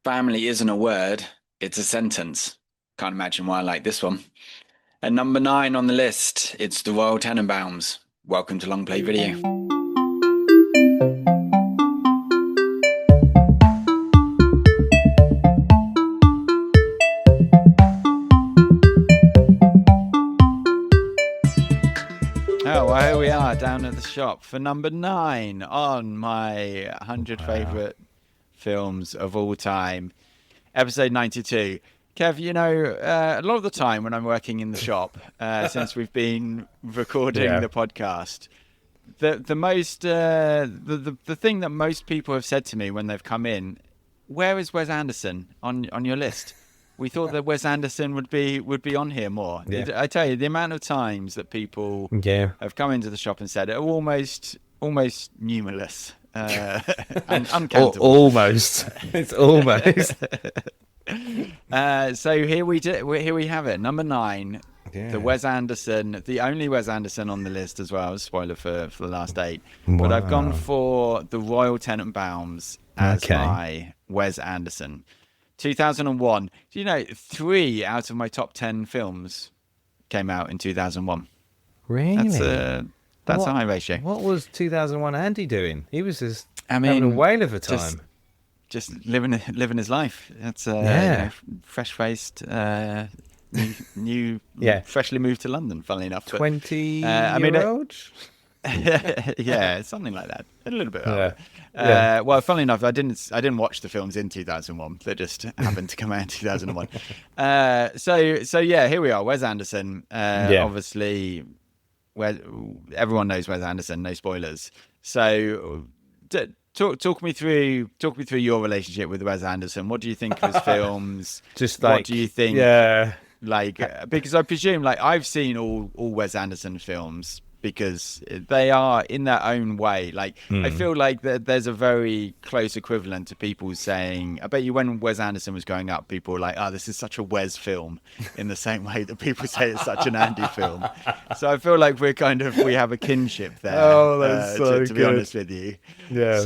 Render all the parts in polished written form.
Family isn't a word, it's a sentence. Can't imagine why I like this one. At number nine on the list, it's the Royal Tenenbaums. Welcome to Long Play Video. Oh, well, here we are down at the shop for number nine on my 100 Wow. favourite films of all time, episode 92. Kev, a lot of the time when I'm working in the shop, since we've been recording Yeah. the podcast, the most the thing that most people have said to me when they've come in, where is Wes Anderson on your list? We thought that Wes Anderson would be on here more. Yeah. I tell you, the amount of times that people Yeah. have come into the shop and said it are almost numerous and uncountable. Almost. It's almost. So here we have it, number nine, the Yeah. Wes Anderson, the only Wes Anderson on the list as well. Spoiler for the last eight, but I've gone Wow. for the Royal Tenenbaums as Okay. my Wes Anderson. 2001. Do you know 3 out of my top 10 films came out in 2001? That's Really? a that's a What high ratio. what was 2001 Andy doing? He was just I having a mean, whale of a just time. just living his life. That's Yeah. fresh faced, new, Yeah. freshly moved to London. Funnily enough, but 20 I mean, year old? yeah, something like that. A little bit Yeah. older. Yeah. Well, funnily enough, I didn't watch the films in 2001. They just happened to come out in 2001. So yeah, here we are. Wes Anderson. Yeah. Obviously, where everyone knows Wes Anderson. No spoilers. So talk me through your relationship with Wes Anderson. What do you think of his films? Just What do you like, think? yeah. Like, because I presume, like, I've seen all Wes Anderson films because they are in their own way. Like, I Mm. feel like there's a very close equivalent to people saying, I bet you when Wes Anderson was growing up, people were like, oh, this is such a Wes film, in the same way that people say it's such an Andy film. So I feel like we have a kinship there, Oh, that's so to be good. honest with you. Yeah.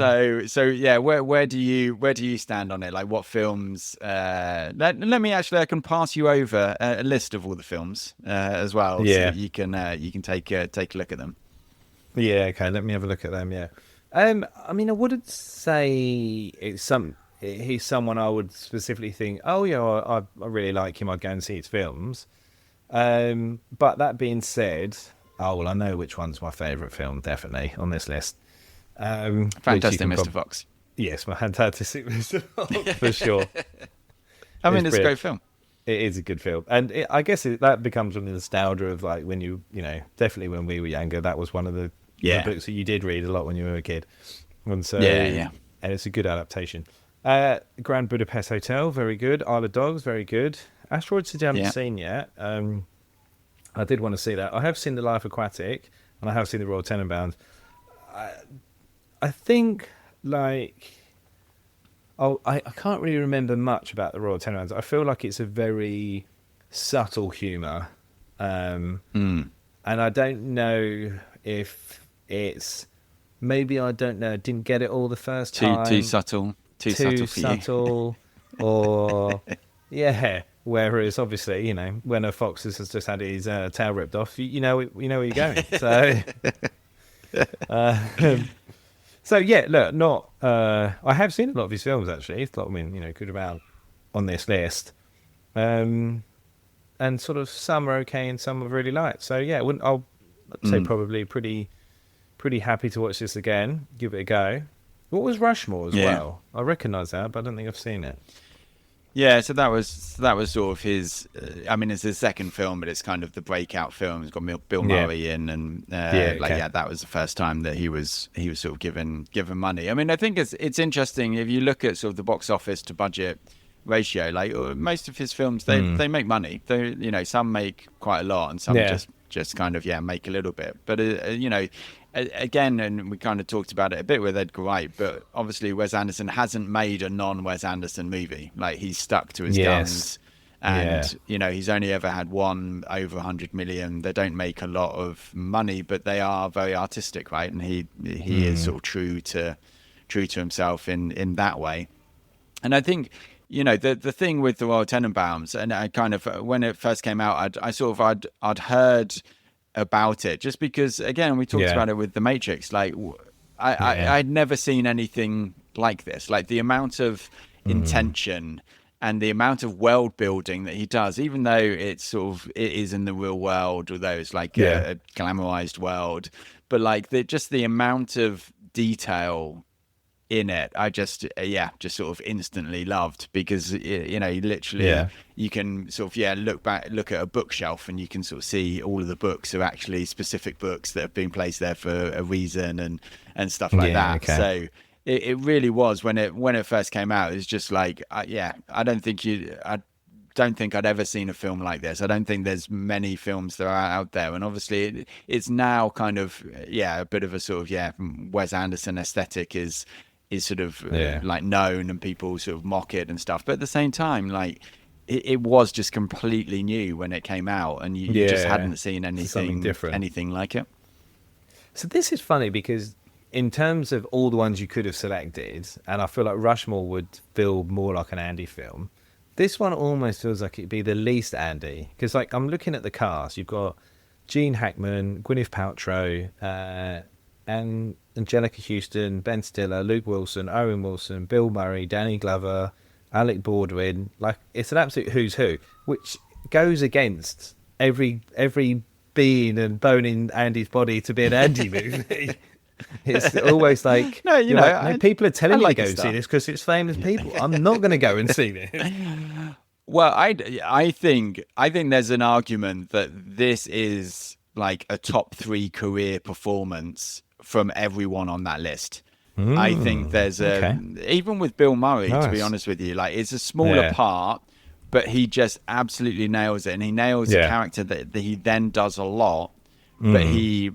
So yeah, where do you stand on it? Like, what films? Let me actually, I can pass you over a list of all the films as well, so that Yeah. you can take a look at them. Yeah, okay, let me have a look at them, yeah. I mean, I wouldn't say he's someone I would specifically think, oh yeah, I really like him, I'd go and see his films. But that being said, oh well, I know which one's my favourite film, definitely, on this list. Which you Fantastic, can Mr. probably, Fox. yes, my fantastic Mr. Fox, for sure. I It's mean, it's a brilliant. great film. It is a good film, and I guess that becomes one of the nostalgia of like when definitely when we were younger, that was one of the Yeah, books that you did read a lot when you were a kid, and so yeah, yeah. and it's a good adaptation. Grand Budapest Hotel, very good. Isle of Dogs, very good. Asteroid City, I haven't Yeah. seen yet. I did want to see that. I have seen The Life Aquatic, and I have seen The Royal Tenenbaums. I think like I can't really remember much about the Royal Tenenbaums. I feel like it's a very subtle humour, um, Mm. and I don't know if it's maybe I don't know. Didn't get it all the first Too time. subtle, too Too subtle for you. subtle, or yeah. Whereas obviously, when a fox has just had his tail ripped off, you know where you're going. So. Uh, So yeah, look, not. I have seen a lot of his films actually. It's a lot, I mean, good amount on this list, and sort of some are okay and some I've really liked. So yeah, I'd say Mm. probably pretty happy to watch this again. Give it a go. What was Rushmore as Yeah. well? I recognise that, but I don't think I've seen it. Yeah, so that was sort of his. I mean, it's his second film, but it's kind of the breakout film. It's got Bill Yeah, Murray in, and yeah, like, okay, yeah, that was the first time that he was sort of given money. I mean, I think it's interesting if you look at sort of the box office to budget ratio. Like, most of his films, mm. they make money. They, some make quite a lot, and some Yeah, just kind of, yeah, make a little bit. But again, and we kind of talked about it a bit with Edgar Wright, but obviously Wes Anderson hasn't made a non-Wes Anderson movie. Like, he's stuck to his yes, guns, yeah, and he's only ever had one over 100 million. They don't make a lot of money, but they are very artistic, right? And he is mm. sort of true to himself in that way. And I think the thing with the Royal Tenenbaums, and I kind of when it first came out, I'd heard about it just because, again, we talked Yeah. about it with The Matrix. Like, Yeah. I'd never seen anything like this. Like the amount of intention and the amount of world building that he does, even though it is in the real world, although it's like Yeah. a glamorized world, but like just the amount of detail in it, I just just sort of instantly loved, because literally Yeah. you can sort of look at a bookshelf and you can sort of see all of the books are actually specific books that have been placed there for a reason, and stuff like Yeah. that. Okay. So it really was, when it first came out, it was just like I don't think I'd ever seen a film like this. I don't think there's many films that are out there, and obviously it's now kind of a bit of a sort of Wes Anderson aesthetic is sort of Yeah. like known, and people sort of mock it and stuff. But at the same time, like it was just completely new when it came out, and you just hadn't seen Something different. anything like it. So this is funny because in terms of all the ones you could have selected, and I feel like Rushmore would feel more like an Andy film, this one almost feels like it'd be the least Andy. Because like I'm looking at the cast, you've got Gene Hackman, Gwyneth Paltrow, and Angelica Houston, Ben Stiller, Luke Wilson, Owen Wilson, Bill Murray, Danny Glover, Alec Baldwin. Like, it's an absolute who's who, which goes against every being and bone in Andy's body to be an Andy movie. It's always like, No, people are telling me like to go his and see stuff. this because it's famous people. I'm not going to go and see this. Well, I think there's an argument that this is like a top 3 career performance from everyone on that list. I think there's even with Bill Murray, to be Nice. honest with you, like it's a smaller part, but he just absolutely nails it, and he nails a character that he then does a lot. But he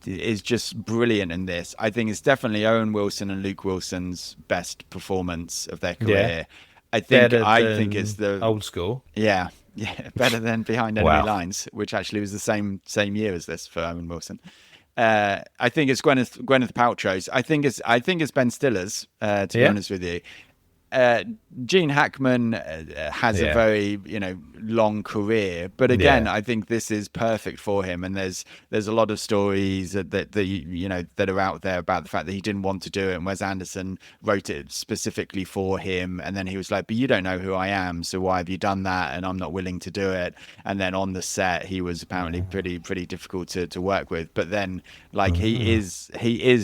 is just brilliant in this. I think it's definitely Owen Wilson and Luke Wilson's best performance of their career. I think it's the old school. Yeah, better than Behind Enemy Wow. Lines, which actually was the same year as this for Owen Wilson. I think it's Gwyneth Paltrow's. I think it's Ben Stiller's. To be honest with you, Gene Hackman has a very long career, but again, I think this is perfect for him. And there's a lot of stories that are out there about the fact that he didn't want to do it, and Wes Anderson wrote it specifically for him, and then he was like, "But you don't know who I am, so why have you done that?" And I'm not willing to do it. And then on the set, he was apparently pretty difficult to work with. But then, like, he is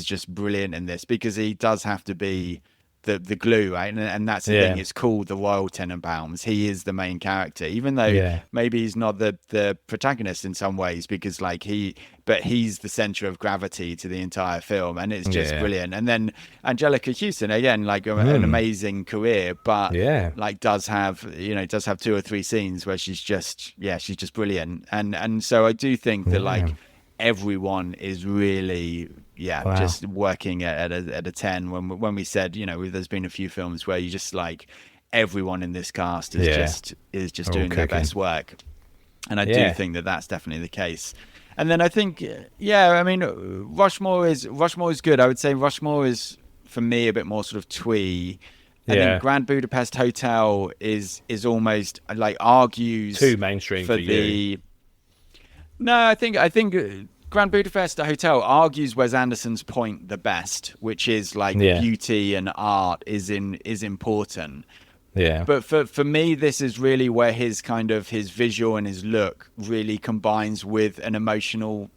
just brilliant in this, because he does have to be the glue, right? And that's the thing. It's called the Royal Tenenbaums. He is the main character, even though maybe he's not the protagonist in some ways, because but he's the center of gravity to the entire film, and it's just brilliant. And then Angelica Houston, again, like an amazing career, but like does have 2 or 3 scenes where she's just brilliant. And so I do think that like everyone is really just working at a 10. When we said there's been a few films where you just like everyone in this cast is just doing their best work, and I do think that that's definitely the case. And then I think I mean Rushmore is good. I would say Rushmore is for me a bit more sort of twee. I think Grand Budapest Hotel is almost like argues too mainstream for you. No, I think Grand Budapest Hotel argues Wes Anderson's point the best, which is like beauty and art is important. Yeah. But for me, this is really where his visual and his look really combines with an emotional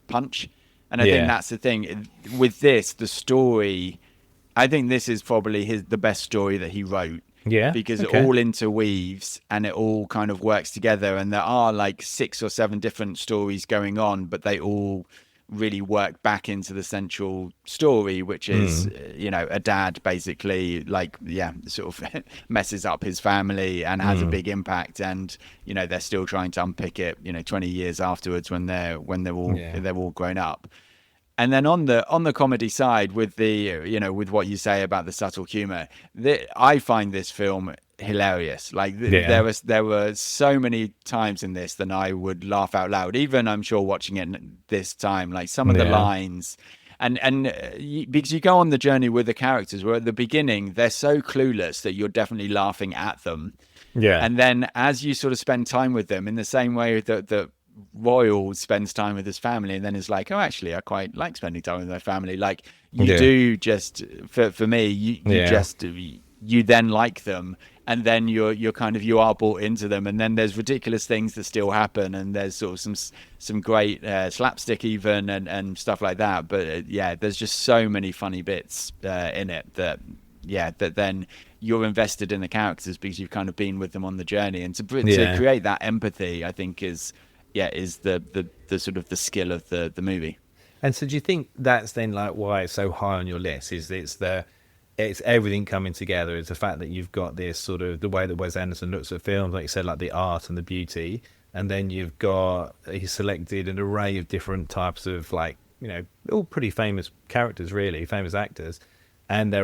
punch. And I think that's the thing with this, the story. I think this is probably the best story that he wrote. Yeah, because it all interweaves and it all kind of works together, and there are like 6 or 7 different stories going on, but they all really work back into the central story, which is a dad basically sort of messes up his family and has a big impact, and they're still trying to unpick it 20 years afterwards when they're all grown up. And then on the comedy side, with with what you say about the subtle humor, I find this film hilarious. Like there were so many times in this that I would laugh out loud. Even I'm sure watching it this time, like some of the lines because you go on the journey with the characters, where at the beginning they're so clueless that you're definitely laughing at them. Yeah. And then as you sort of spend time with them, in the same way that Royal spends time with his family, and then is like, oh, actually, I quite like spending time with my family. Like you do, just for me, you then like them, and then you're kind of, you are bought into them, and then there's ridiculous things that still happen, and there's sort of some great slapstick even and stuff like that. But there's just so many funny bits in it that then you're invested in the characters because you've kind of been with them on the journey, and to create that empathy, I think is the sort of the skill of the movie. And so do you think that's then like why it's so high on your list? Is it's everything coming together? It's the fact that you've got this sort of the way that Wes Anderson looks at films, like you said, like the art and the beauty, and then you've got, he's selected an array of different types of, like, you know, all pretty famous characters, really famous actors, and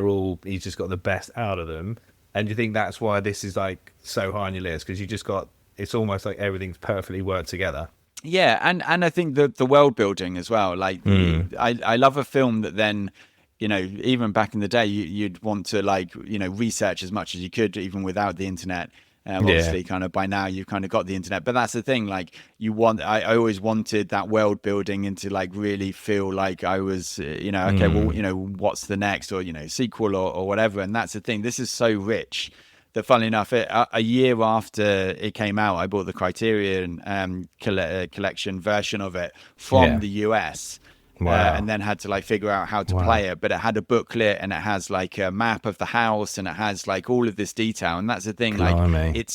he's just got the best out of them. And you think that's why this is like so high on your list, because you just got, it's almost like everything's perfectly worked together. Yeah, and I think the world building as well. Like I love a film that then, you know, even back in the day, you'd want to, like, you know, research as much as you could, even without the internet. Obviously, kind of by now you've kind of got the internet, but that's the thing. Like I always wanted that world building, and to like really feel like I was, you know, okay, well, you know, what's the next, or, you know, sequel or whatever. And that's the thing. This is so rich that, funnily enough, a year after it came out, I bought the Criterion collection version of it from the US. Wow. And then had to like figure out how to play it, but it had a booklet, and it has like a map of the house, and it has like all of this detail. And that's the thing, like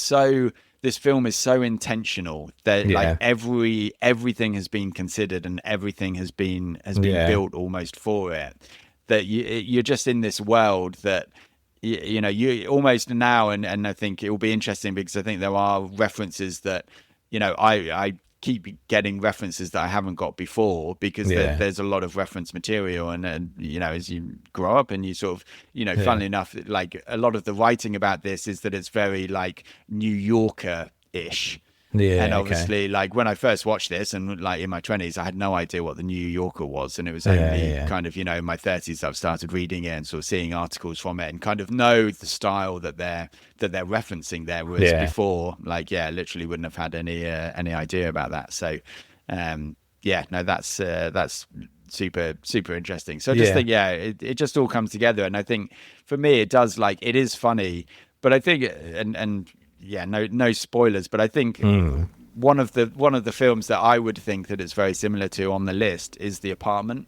this film is so intentional that like everything has been considered, and everything has been built almost for it, that you're just in this world that you know, you almost now, and I think it will be interesting, because I think there are references that, you know, I keep getting references that I haven't got before, because there's a lot of reference material, and you know, as you grow up and you sort of, you know, funnily enough, like a lot of the writing about this is that it's very like New Yorker-ish. And obviously, like when I first watched this, and like in my 20s, I had no idea what the New Yorker was, and it was only kind of, you know, in my 30s I've started reading it and sort of seeing articles from it, and kind of know the style that they're referencing there, whereas before, like, literally wouldn't have had any idea about that. So that's super interesting. So I just think it just all comes together, and I think for me it does, like, it is funny, but I think no spoilers, but I think one of the films that I would think that it's very similar to on the list is The Apartment,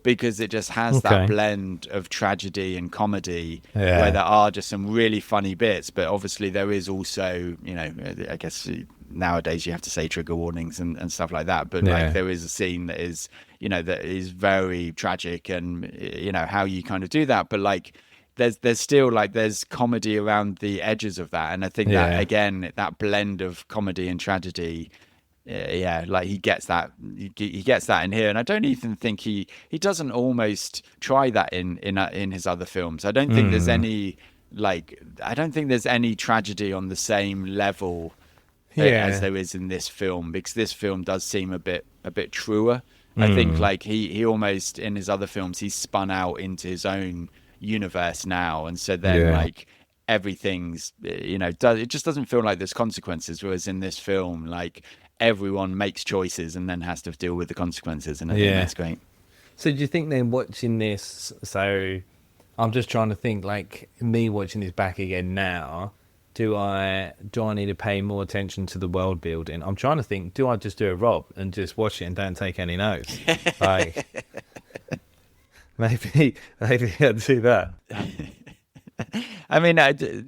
because it just has that blend of tragedy and comedy, where there are just some really funny bits, but obviously there is also, you know, I guess nowadays you have to say trigger warnings and stuff like that, but like there is a scene that is, you know, that is very tragic, and you know how you kind of do that, but like there's still like there's comedy around the edges of that, and I think that again, that blend of comedy and tragedy, like he gets that in here, and I don't even think he doesn't almost try that in his other films. I don't think there's any tragedy on the same level as there is in this film, because this film does seem a bit truer. I think like he almost, in his other films, he's spun out into his own universe now, and so then like everything's, you know, it just doesn't feel like there's consequences, whereas in this film, like, everyone makes choices and then has to deal with the consequences, and I think that's great. So do you think then, watching this, so I'm just trying to think, like, me watching this back again now, do I need to pay more attention to the world building? I'm trying to think, do I just do a Rob and just watch it and don't take any notes? Like, maybe I'd do that. I mean,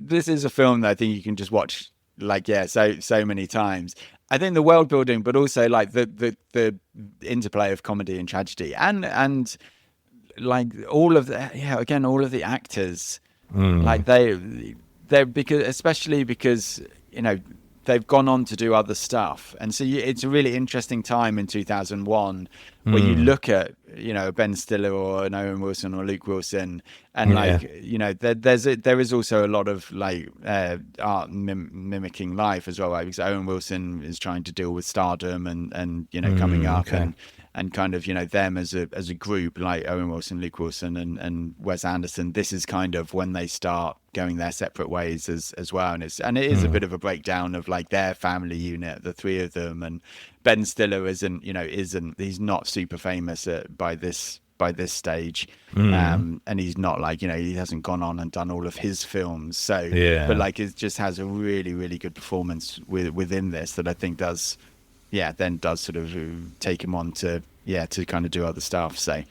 this is a film that I think you can just watch, like, so many times. I think the world building, but also like the interplay of comedy and tragedy, and like all of the all of the actors, like they're especially because you know they've gone on to do other stuff, and so it's a really interesting time in 2001 where you look at, you know, Ben Stiller or an Owen Wilson or Luke Wilson, and like, you know, there is also a lot of like art mimicking life as well, right? Because Owen Wilson is trying to deal with stardom and you know, coming up, and kind of, you know, them as a group, like Owen Wilson, Luke Wilson, and Wes Anderson. This is kind of when they start going their separate ways as well, and it is a bit of a breakdown of like their family unit, the three of them. And Ben Stiller he's not super famous by this stage, and he's not like, you know, he hasn't gone on and done all of his films, so but like it just has a really, really good performance within this that I think does sort of take him on to kind of do other stuff. So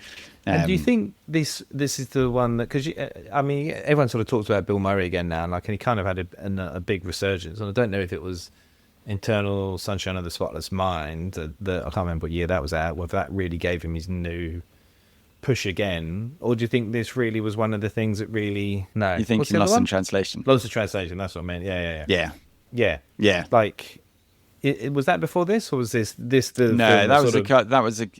and do you think this is the one that, because I mean, everyone sort of talks about Bill Murray again now, and like, and he kind of had a big resurgence, and I don't know if it was Eternal Sunshine of the Spotless Mind that I can't remember what year that was out, whether that really gave him his new push again, or do you think this really was one of the things that really... No, you think Lost in Translation? Lost in Translation, that's what I meant. Yeah. Like, was that before this, or was this the... No, that was a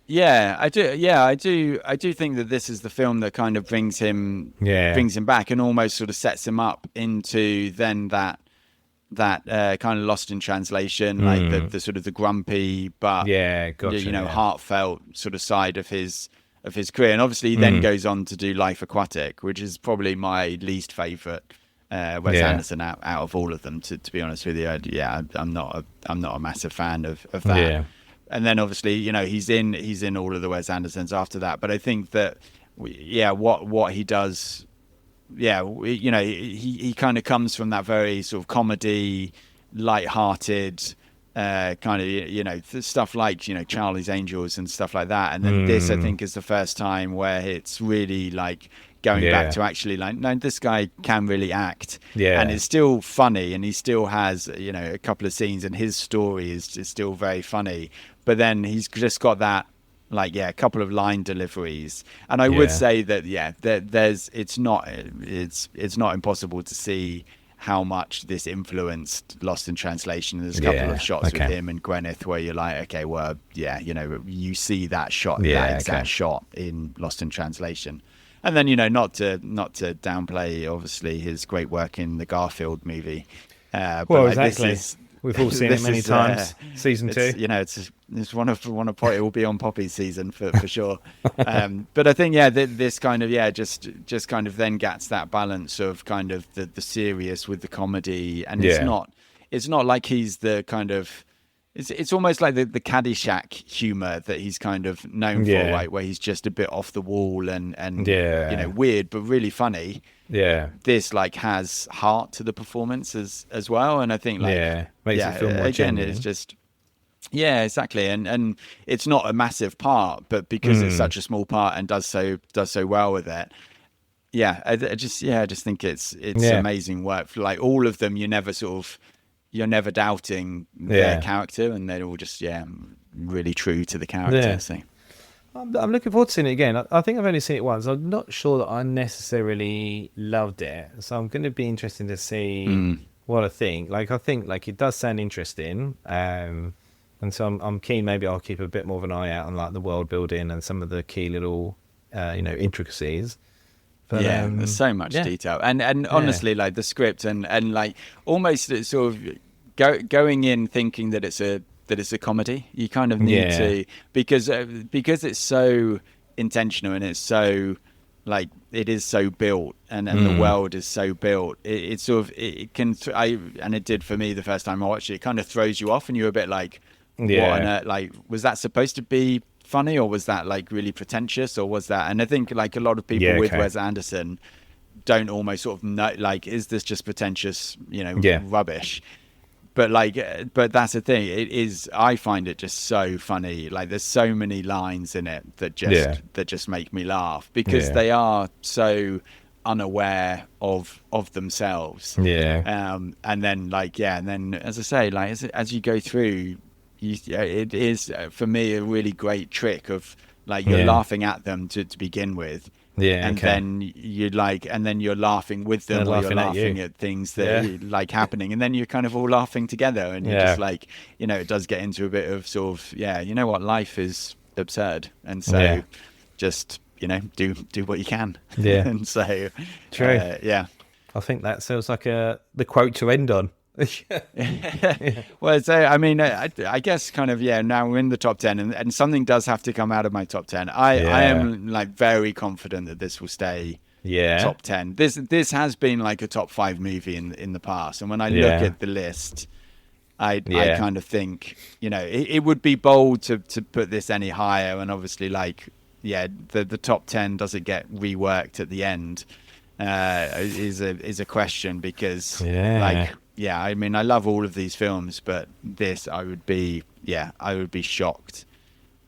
yeah, I do think that this is the film that kind of brings him back and almost sort of sets him up into then that kind of Lost in Translation, like the sort of the grumpy but heartfelt sort of side of his career. And obviously he then goes on to do Life Aquatic, which is probably my least favorite Wes Anderson out of all of them, to be honest with you. I'm not a massive fan of that. And then obviously, you know, he's in all of the Wes Andersons after that, but I think that what he does, you know, he kind of comes from that very sort of comedy, light-hearted kind of, you know, stuff like, you know, Charlie's Angels and stuff like that. And then this, I think, is the first time where it's really like going back to actually like, no, this guy can really act, and it's still funny, and he still has, you know, a couple of scenes, and his story is still very funny, but then he's just got that, like, a couple of line deliveries. And I would say that it's not impossible to see how much this influenced Lost in Translation. There's a couple of shots with him and Gwyneth where you're like, okay, well, you know, you see that shot, that exact shot in Lost in Translation. And then, you know, not to downplay obviously his great work in the Garfield movie, but well, exactly. We've all seen it many times. Season 2, you know, it's one of it will be on Poppy's season for sure. But I think this kind of just kind of then gets that balance of kind of the serious with the comedy, and it's not like he's the kind of, it's almost like the Caddyshack humor that he's kind of known for, right? Where he's just a bit off the wall and you know, weird but really funny. This like has heart to the performance as well, and I think like makes it feel more genuine. It's just exactly, and it's not a massive part, but because it's such a small part and does so well with it. I just think it's amazing work. For like all of them, you're never doubting their character, and they're all just really true to the character. So I'm looking forward to seeing it again. I think I've only seen it once. I'm not sure that I necessarily loved it, so I'm going to be interested to see what I think. Like, I think like it does sound interesting, and so I'm keen. Maybe I'll keep a bit more of an eye out on like the world building and some of the key little you know, intricacies. But, there's so much detail, and honestly, like the script and like almost sort of going in thinking that it's a comedy. You kind of need to, because it's so intentional, and it's so like, it is so built, and the world is so built. It sort of and it did for me the first time I watched it. It kind of throws you off, and you're a bit like, what on earth? Like, was that supposed to be funny, or was that like really pretentious, or was that? And I think like a lot of people with Wes Anderson don't almost sort of know, like, is this just pretentious, you know, rubbish? But but that's the thing. It is. I find it just so funny. Like, there's so many lines in it that just make me laugh, because they are so unaware of themselves. And then and then as I say, like as you go through, it is for me a really great trick of like, you're laughing at them to begin with, Yeah, and okay. then you're laughing with them, They're or you're laughing at you. laughing at things that Yeah. like happening, and then you're kind of all laughing together, and you're just Yeah. like, it does get into a bit of sort of, yeah, you know what, life is absurd, and Yeah. so just do what you can. Yeah. And so True. yeah. I think that sounds like the quote to end on. Yeah. Well, so I mean, I guess kind of, yeah. Now we're in the top 10, and something does have to come out of my top 10. I Yeah. am like very confident that this will stay Yeah. top 10. This has been like a top 5 movie in the past, and when I look Yeah. at the list, I Yeah. kind of think, it would be bold to put this any higher, and obviously, like, yeah, the top 10, does it get reworked at the end, is a question, because Yeah. like, yeah, I mean, I love all of these films, but this, I would be shocked.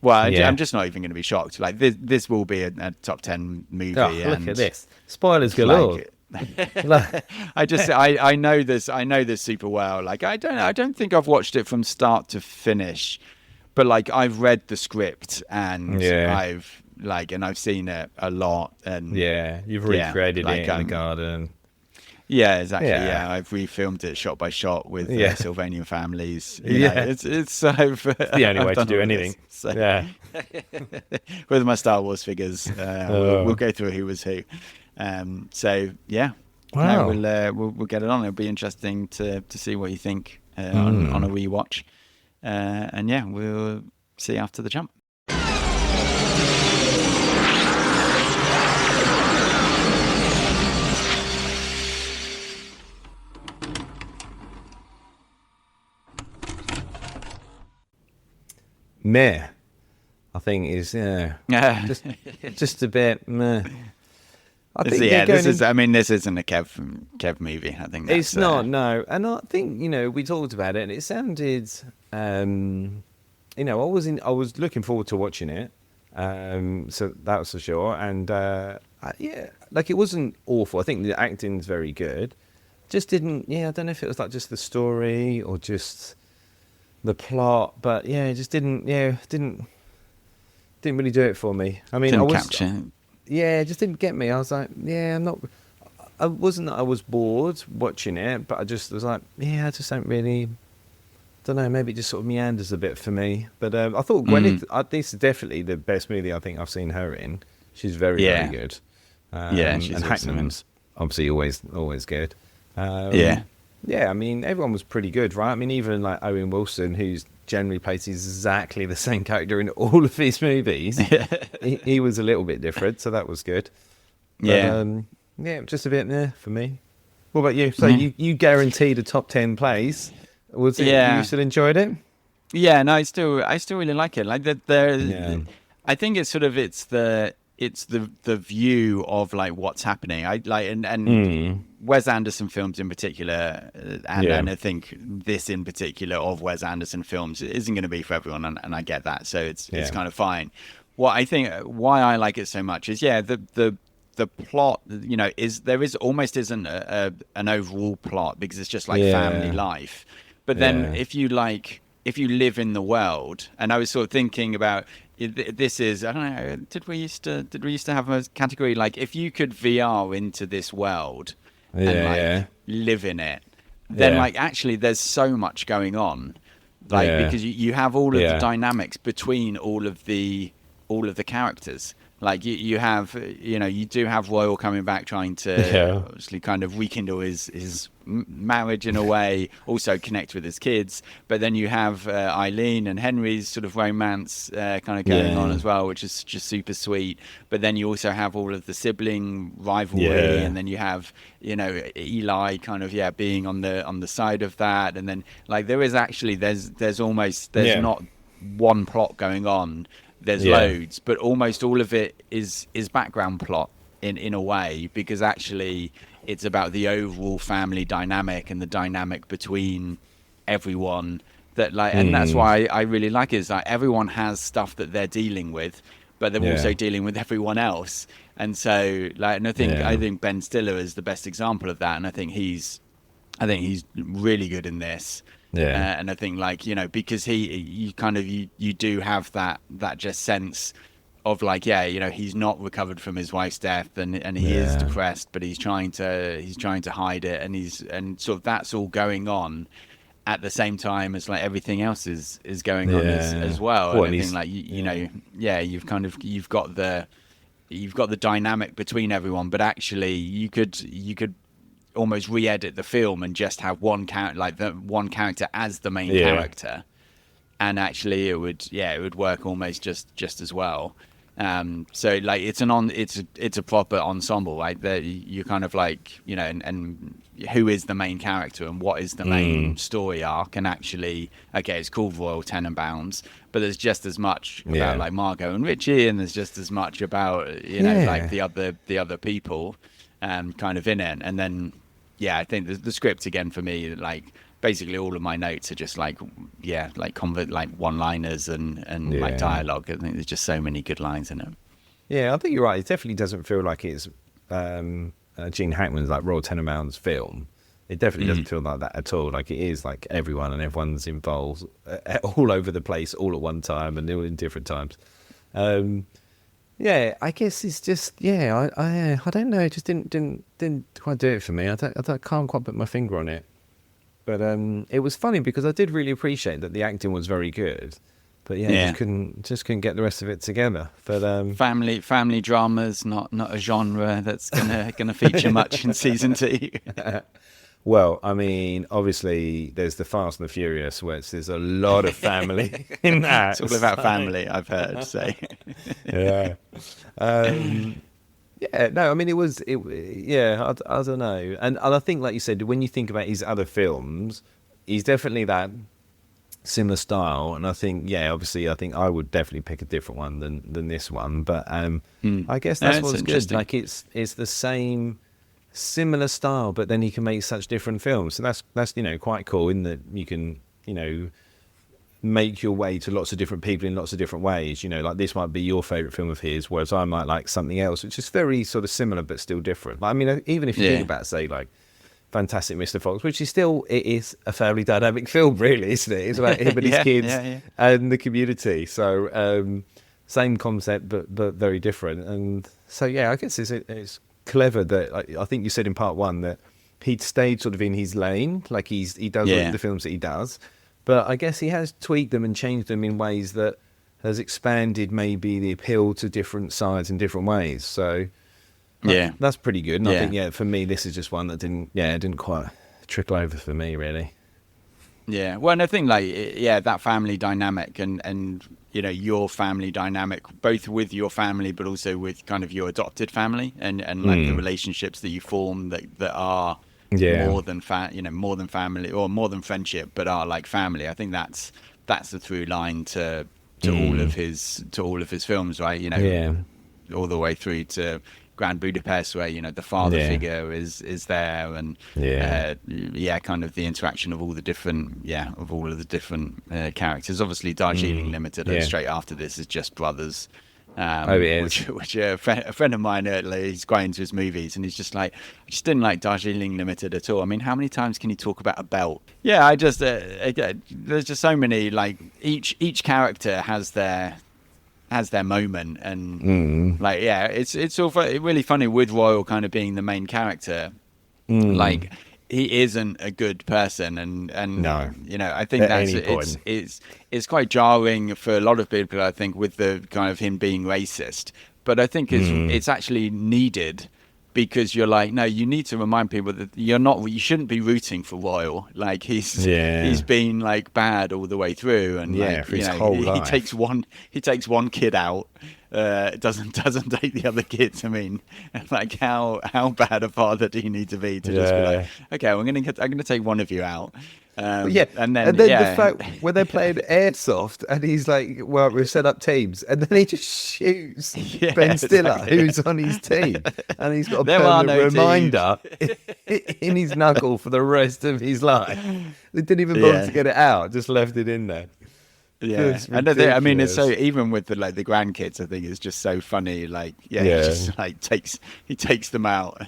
Well, Yeah. I'm just not even going to be shocked. Like, this will be a top 10 movie, Oh, look and at this. Spoilers galore. like, Like, I know this super well. Like, I don't think I've watched it from start to finish, but like, I've read the script, and yeah. I've seen it a lot, and Yeah. You've yeah, recreated like, it in the garden. yeah, exactly. Yeah. Yeah, I've refilmed it shot by shot with Yeah. Sylvanian families. Yeah. It's so it's The only way to do anything. So, Yeah. with my Star Wars figures, we'll go through who was who. So yeah, Wow. no, we'll get it on. It'll be interesting to see what you think on a rewatch, and yeah, we'll see you after the jump. Meh. I think is Yeah, just a bit meh. I think yeah. they're This going is. I mean, this isn't a Kev movie. I think It's that's, not, no. And I think, we talked about it and it sounded, I was looking forward to watching it. So that was for sure. And, yeah, like, it wasn't awful. I think the acting's very good. Just didn't, I don't know if it was like just the story or just the plot, but yeah, it just didn't really do it for me. I mean, didn't I was, capture. yeah, it just didn't get me. I was like, yeah, I wasn't that I was bored watching it, but I just was like, yeah, I just don't really, don't know, maybe it just sort of meanders a bit for me. But I thought Gwyneth, this is definitely the best movie I think I've seen her in. She's very, Yeah. very good. Yeah, she's and awesome. Hackman's obviously always good. Yeah. Yeah, I mean, everyone was pretty good, right? I mean, even like Owen Wilson, who's generally plays exactly the same character in all of his movies, he was a little bit different, so that was good. But, yeah, just a bit for me. What about you? So you guaranteed a top 10 place. Was it? Yeah. You still enjoyed it? Yeah, no, I still really like it. Like Yeah. I think it's sort of the view of like what's happening. I like and Wes Anderson films in particular, and I think this in particular of Wes Anderson films isn't going to be for everyone, and I get that. So it's kind of fine. What I think why I like it so much is the plot, there almost isn't an overall plot, because it's just like family life. But then if you live in the world, and I was sort of thinking about this is, I don't know, did we used to have a category like if you could VR into this world and live in it, then like actually there's so much going on, like because you have all of the dynamics between all of the characters. Like you have, you do have Royal coming back trying to obviously kind of rekindle his marriage in a way, also connect with his kids. But then you have Eileen and Henry's sort of romance kind of going on as well, which is just super sweet. But then you also have all of the sibling rivalry, and then you have, Eli kind of being on the side of that, and then like there is actually there's not one plot going on. There's loads, but almost all of it is background plot in a way, because actually it's about the overall family dynamic and the dynamic between everyone that like, and that's why I really like it, is like everyone has stuff that they're dealing with, but they're also dealing with everyone else. And so like, and I think Ben Stiller is the best example of that. And I think he's really good in this. And I think like, because you do have that just sense like, yeah, you know, he's not recovered from his wife's death, and he is Yeah. depressed, but he's trying to hide it, and sort of that's all going on at the same time as like everything else is going on Yeah. as well. Well, And I and think he's like you yeah. know, yeah, you've got the dynamic between everyone, but actually you could almost re-edit the film and just have one character, like the one character as the main Yeah. character, and actually it would work almost just as well. So like it's a proper ensemble, right? That you kind of like, you know, and who is the main character and what is the main story arc, and actually, okay, it's called Royal Tenenbaums, but there's just as much about Yeah. like Margot and Richie, and there's just as much about, you know, like Yeah. the other people, kind of in it. And then yeah, I think the script again for me, like basically all of my notes are just like, yeah, like like one-liners and like Yeah. dialogue. I think there's just so many good lines in it. Yeah, I think you're right. It definitely doesn't feel like it's Gene Hackman's like Royal Tenenbaums film. It definitely doesn't feel like that at all. Like it is like everyone and everyone's involved all over the place, all at one time, and all in different times. Yeah, I guess it's just I don't know. It just didn't quite do it for me. I can't quite put my finger on it. But it was funny because I did really appreciate that the acting was very good. But yeah, Yeah. just couldn't get the rest of it together. But Family dramas, not a genre that's gonna feature much in season 2. well, I mean, obviously there's the Fast and the Furious, where there's a lot of family in that. It's all about family, I've heard. So Yeah. Yeah, no, I mean, yeah, I don't know. And I think, like you said, when you think about his other films, he's definitely that similar style. And I think, yeah, obviously, I think I would definitely pick a different one than this one. But I guess that's That's what's good. interesting. Like, it's the same, similar style, but then he can make such different films. So that's you know, quite cool in that you can, you know, make your way to lots of different people in lots of different ways. You know, like this might be your favorite film of his, whereas I might like something else, which is very sort of similar but still different. Like, I mean, even if you think about, say, like Fantastic Mr. Fox, which is still, it is a fairly dynamic film, really, isn't it? It's about him and his Yeah, kids yeah, yeah. and the community. So same concept, but very different. And so yeah, I guess it's clever that I think you said in part one that he'd stayed sort of in his lane, like he does Yeah. the films that he does. But I guess he has tweaked them and changed them in ways that has expanded maybe the appeal to different sides in different ways. So Yeah. that's pretty good. And I Yeah. think, yeah, for me, this is just one that didn't quite trickle over for me, really. Yeah, well, and I think like yeah, that family dynamic and you know, your family dynamic, both with your family but also with kind of your adopted family, and like the relationships that you form that are Yeah. more than more than family or more than friendship, but are like family. I think that's the through line to all of his films, right? You know, Yeah. all the way through to Grand Budapest, where you know the father Yeah. figure is there, and Yeah. kind of the interaction of all the different characters. Obviously, Darjeeling Limited Yeah. straight after this is just brothers. Oh, it is. Which a friend of mine, like, he's quite into his movies, and he's just like, I just didn't like Darjeeling Limited at all. I mean, how many times can you talk about a belt? Yeah, I just again, there's just so many, like each character has their moment, and like yeah, it's all really funny with Royal kind of being the main character. Like he isn't a good person, and No. you know, I think At that's any point. it's quite jarring for a lot of people, I think, with the kind of him being racist, but I think it's actually needed, because you're like, no, you need to remind people that you shouldn't be rooting for Royal. Like he's been like bad all the way through, and Yeah, like, for his you know, whole he life. takes one kid out, doesn't take the other kids. I mean, like how bad a father do you need to be to just be like, okay, I'm gonna take one of you out. Yeah, and then the fact when they're playing airsoft and he's like, "Well, we've set up teams," and then he just shoots Yeah, Ben Stiller, exactly. who's on his team, and he's got a There are permanent no reminder in his knuckle for the rest of his life. They didn't even bother to get it out; just left it in there. Yeah, It's and I mean, it's so, ridiculous. even with the grandkids, I think it's just so funny. Like, yeah, Yeah. he just like takes them out,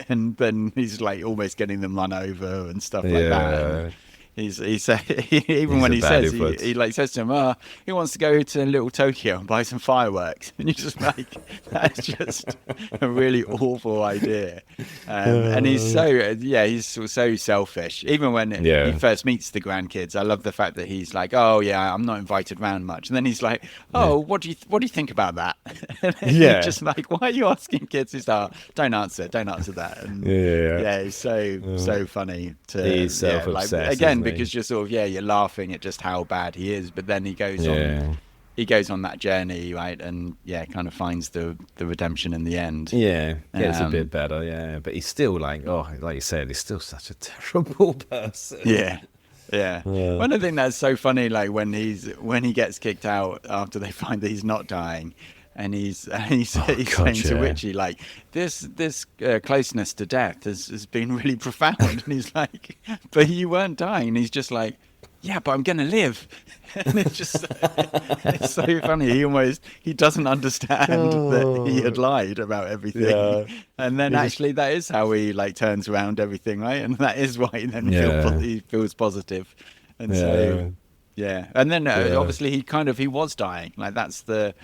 and then he's like almost getting them run over and stuff like that. And Even when a he bad says influence. he like says to him, "Oh, he wants to go to Little Tokyo and buy some fireworks," and you're just like, that's just a really awful idea. And he's so selfish. Even when he Yeah. first meets the grandkids, I love the fact that he's like, "Oh yeah, I'm not invited round much," and then he's like, Yeah. "Oh, what do you think about that?" And you're Yeah. just like, "Why are you asking kids?" He's like, don't answer that. And Yeah. yeah, it's so funny to He's like self-obsessed, again isn't he? because you're sort of you're laughing at just how bad he is, but then Yeah. he goes on that journey, right, and kind of finds the redemption in the end. Yeah, gets a Um, bit better, yeah. But he's still like, like you said, he's still such a terrible person. yeah. Yeah. Yeah. Well, I think that's so funny. Like when he gets kicked out after they find that he's not dying, and he's God, saying to yeah. Richie like this closeness to death has been really profound, and he's like, but you weren't dying, and he's just like, yeah, but I'm gonna live. And it's just it's so funny. He doesn't understand that he had lied about everything, Yeah. and then He just- actually that is how he like turns around everything, right? And that is why he then Yeah. he feels positive, and Yeah. so and then Yeah. obviously he was dying. Like that's the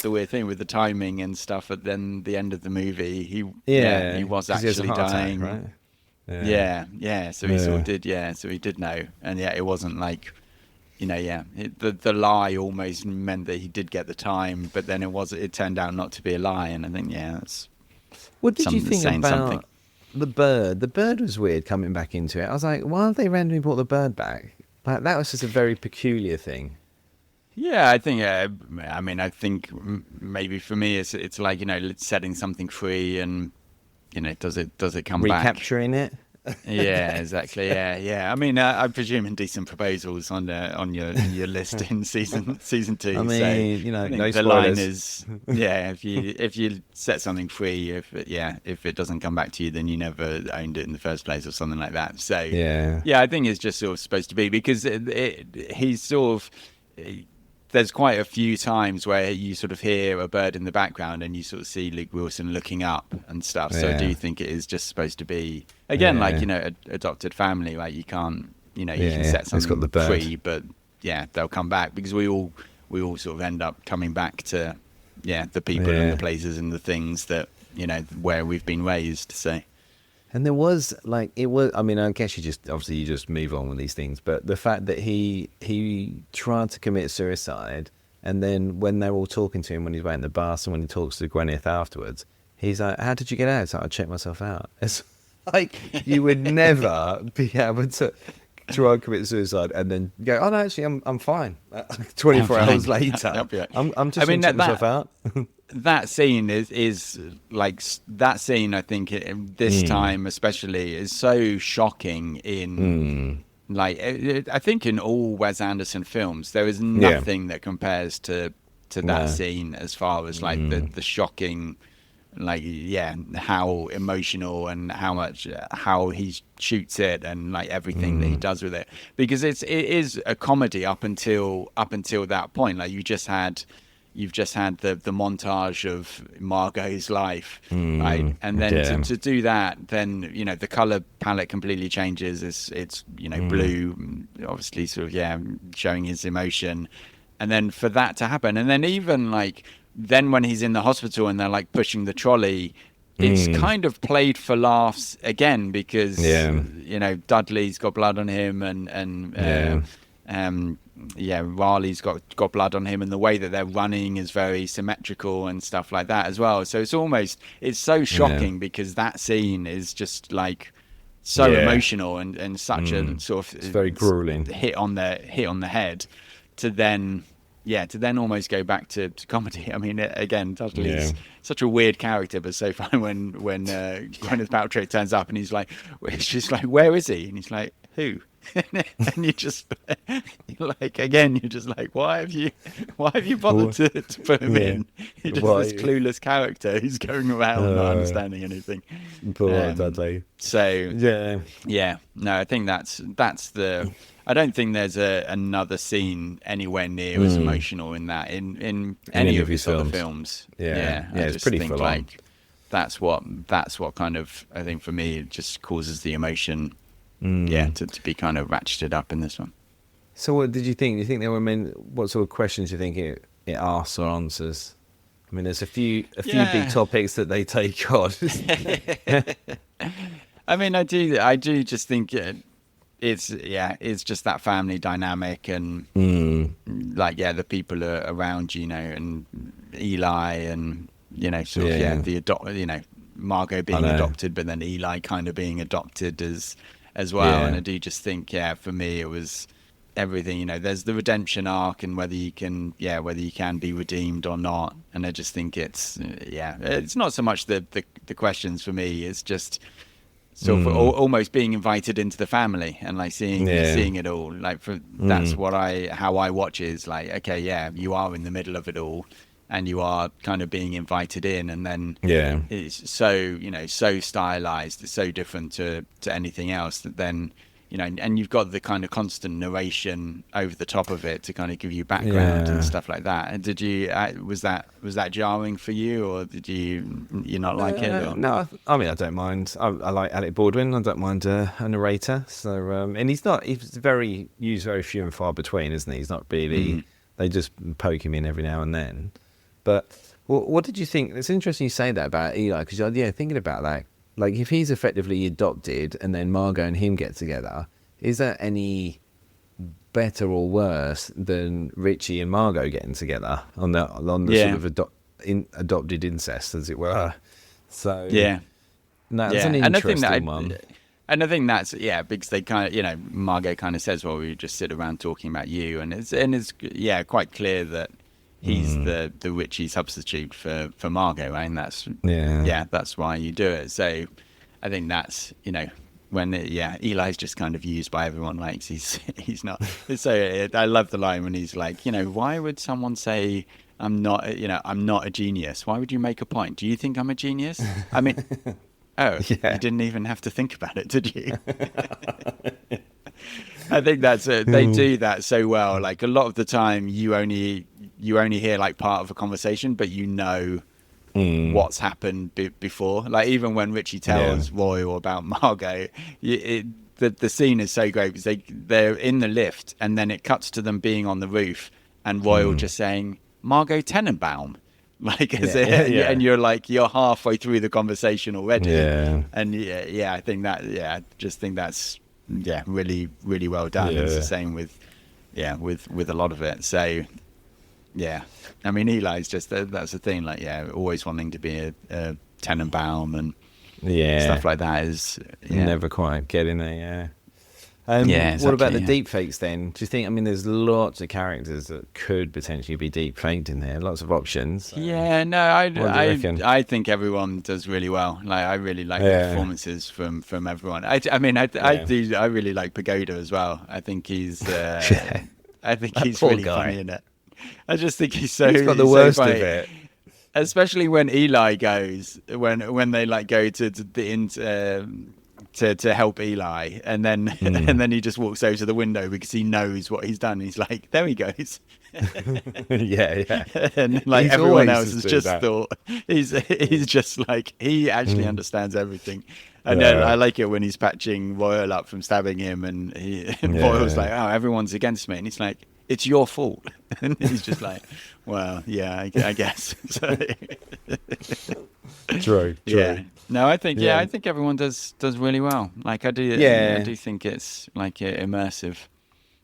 weird thing with the timing and stuff. At then the end of the movie, he was 'cause he has a actually heart attack, dying, right? Yeah. So he sort of did, so he did know, and it wasn't like, the lie almost meant that he did get the time, but then it turned out not to be a lie, and I think that's What did you something think saying about something. the bird? The bird was weird coming back into it. I was like, why have they randomly brought the bird back? Like that was just a very peculiar thing. Yeah, I think. I think maybe for me, it's like setting something free, and does it come back? Recapturing it. Yeah, exactly. Yeah. I mean, I presume indecent proposals on your list in season 2. I mean, so I think no the line spoilers. is, if you set something free, if it doesn't come back to you, then you never owned it in the first place, or something like that. So Yeah. I think it's just sort of supposed to be, because he's sort of. There's quite a few times where you sort of hear a bird in the background and you sort of see Luke Wilson looking up and stuff. So I do think it is just supposed to be, again, like, adopted family, like you can't, you can set it's got something the bird. free, but they'll come back, because we all sort of end up coming back to, the people and the places and the things that, where we've been raised. So. And there was like I mean, I guess you just move on with these things, but the fact that he tried to commit suicide, and then when they're all talking to him when he's waiting in the bus and when he talks to Gwyneth afterwards, he's like, "How did you get out?" It's like, "I checked myself out." It's like you would never be able to try and commit suicide and then go, "Oh no, actually, I'm fine." 24 I'm fine. hours later, Yep, yeah. I'm just gonna check myself out. That scene is like that scene. I think this time especially is so shocking. Like I think in all Wes Anderson films, there is nothing that compares to that scene as far as like the shocking, like how emotional and how he shoots it, and like everything that he does with it, because it is a comedy up until that point. Like you've just had the montage of Margot's life, right? And then to do that, then the color palette completely changes. It's blue, obviously, sort of showing his emotion, and then for that to happen, and then even like then when he's in the hospital and they're like pushing the trolley, it's kind of played for laughs again, because Dudley's got blood on him, and Raleigh's got blood on him, and the way that they're running is very symmetrical and stuff like that as well. So it's so shocking, because that scene is just like so emotional and such a sort of, it's very grueling hit on the head, to then almost go back to comedy. I mean, again, Dudley's such a weird character, but so fun when Gwyneth Paltrow turns up and she's like, "Where is he?" And he's like, "Who?" And you just like, again, you're just like, why have you bothered to put him in? He's just this clueless character who's going around not understanding anything. Poor Dudley. So no, I think that's the. I don't think there's another scene anywhere near as emotional in that in any of his other films. Yeah, I it's just pretty think full like that's what kind of, I think for me, it just causes the emotion to be kind of ratcheted up in this one. So what did you think? Do you think there were what sort of questions do you think it asks or answers? I mean, there's a few big topics that they take on. I mean, I do just think it's just that family dynamic and like the people are around you, and Eli and sort of the Margot being adopted, but then Eli kind of being adopted as well. And I do just think for me it was everything. There's the redemption arc and whether you can be redeemed or not. And I just think it's not so much the questions for me. It's just sort of almost being invited into the family and like seeing it all. Like that's how I watch it, is like, okay, you are in the middle of it all and you are kind of being invited in, and then it's so so stylized, it's so different to anything else that then and you've got the kind of constant narration over the top of it to kind of give you background and stuff like that. And did you was that jarring for you, or did you not like it? Or? No, I mean, I don't mind. I like Alec Baldwin. I don't mind a narrator. So and he's very few and far between, isn't he? He's not really. They just poke him in every now and then. But what did you think? It's interesting you say that about Eli, because thinking about that. Like, if he's effectively adopted and then Margot and him get together, is that any better or worse than Richie and Margot getting together on the sort of adopted incest, as it were? So that's an interesting one. And I think that's because they kind of Margot kind of says, well, we just sit around talking about you, and it's quite clear that he's the Richie substitute for Margot, right? And that's that's why you do it. So I think that's when Eli's just kind of used by everyone. Like he's not. So I love the line when he's like, why would someone say I'm not a genius? Why would you make a point? Do you think I'm a genius? I mean, you didn't even have to think about it, did you? I think that's it. They do that so well. Like a lot of the time, you only hear like part of a conversation, but what's happened before. Like even when Richie tells Royal about Margot, the scene is so great because they're in the lift and then it cuts to them being on the roof and Royal just saying Margot Tenenbaum. Like and you're like you're halfway through the conversation already. And I think that I just think that's really, really well done. It's the same with a lot of it. So I mean, Eli's just that's the thing. Like always wanting to be a Tenenbaum and stuff like that is never quite getting it. Exactly, what about the deep fakes then? Do you think? I mean, there's lots of characters that could potentially be deep faked in there. Lots of options. I think everyone does really well. Like I really like the performances from everyone. I really like Pagoda as well. I think he's really funny in it. I just think he's got the worst of it. Especially when Eli goes when they like go to help Eli, and then he just walks over to the window because he knows what he's done. He's like, there he goes. And like everyone else has just thought he's just like he actually understands everything. And then I like it when he's patching Royal up from stabbing him, and Royal's like, oh, everyone's against me, and he's like, it's your fault. And he's just like, well, I guess. So, true. Yeah. No, I think I think everyone does really well. Like I do. I do think it's like immersive.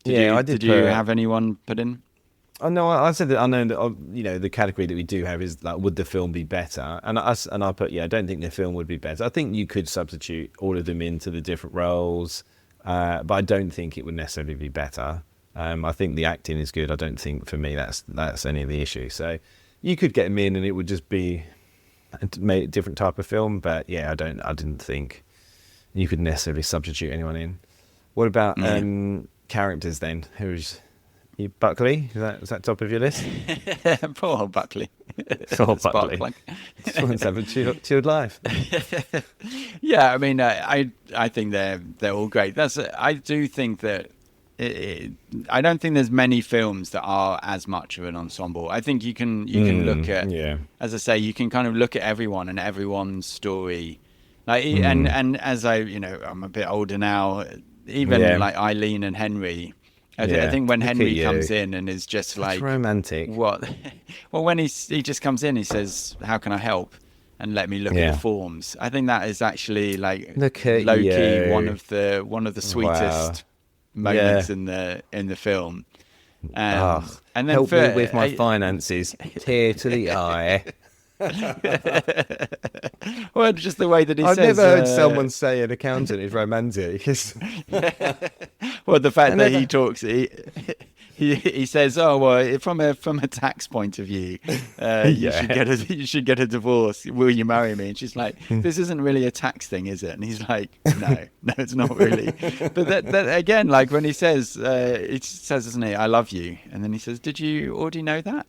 Did you have anyone put in? Oh no, I said that. I know that the category that we do have is like, would the film be better? And I put I don't think the film would be better. I think you could substitute all of them into the different roles, but I don't think it would necessarily be better. I think the acting is good. I don't think for me that's any of the issue. So you could get them in, and it would just be a different type of film. But I didn't think you could necessarily substitute anyone in. What about characters then? Who's Buckley? Is that top of your list? Poor old Buckley. Poor Buckley. Just wants to have a chilled life. I mean, I think they're all great. I do think that. I don't think there's many films that are as much of an ensemble. I think you can look at, as I say, you can kind of look at everyone and everyone's story Like, and as I'm a bit older now. Even like Eileen and Henry, I think when Henry comes in and is just That's like romantic. what? Well, when he just comes in, he says, "How can I help?" and let me look at the forms. I think that is actually like low key one of the sweetest moments in the film. And then help me with my finances, tear to the eye. Well, just the way that he I've says. never heard someone say an accountant is romantic. Well, the fact that he talks, he says, "Oh well, from a tax point of view, you should get a divorce. Will you marry me?" And she's like, "This isn't really a tax thing, is it?" And he's like, "No, it's not really." But that again, like when he says, doesn't he, "I love you," and then he says, "Did you already know that?"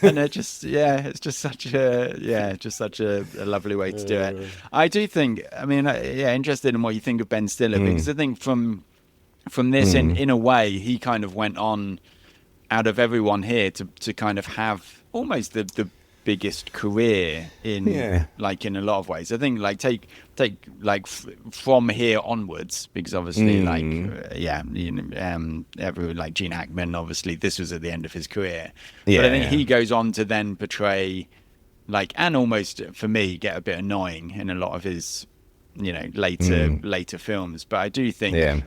And it's just such a lovely way to do it. I do think, I mean, interested in what you think of Ben Stiller, because I think from this, in a way, he kind of went on out of everyone here to kind of have almost the biggest career in like in a lot of ways. I think like take like from here onwards, because obviously everyone like Gene Hackman, obviously this was at the end of his career, but I think he goes on to then portray like, and almost for me get a bit annoying in a lot of his later films. But I do think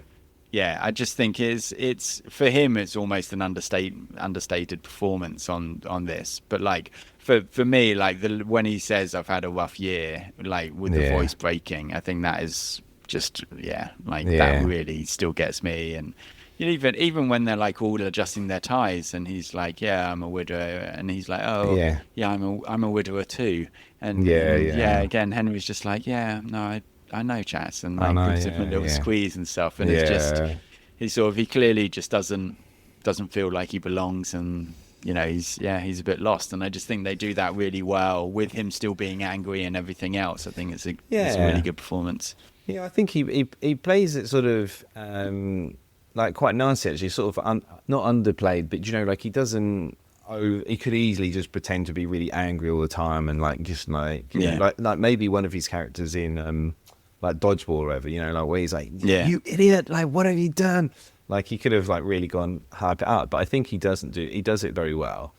I just think it's for him, it's almost an understated performance on this. But like for me, like when he says I've had a rough year, like with the voice breaking, I think that is just that really still gets me. And even when they're like all adjusting their ties, and he's like, "Yeah, I'm a widower," and he's like, "Oh, yeah, I'm a widower too." And again, Henry's just like, "Yeah, no, I know, chats," and like gives him a little squeeze and stuff, and it's just he clearly just doesn't feel like he belongs, and he's a bit lost. And I just think they do that really well with him still being angry and everything else. I think it's a really good performance. I think he plays it sort of like quite nicely, actually, sort of not underplayed, but like he doesn't. He could easily just pretend to be really angry all the time, and like just like like maybe one of his characters in like Dodgeball or whatever, like where he's like, "You idiot, like what have you done?" Like he could have like really gone hype it up, but I think he does it very well.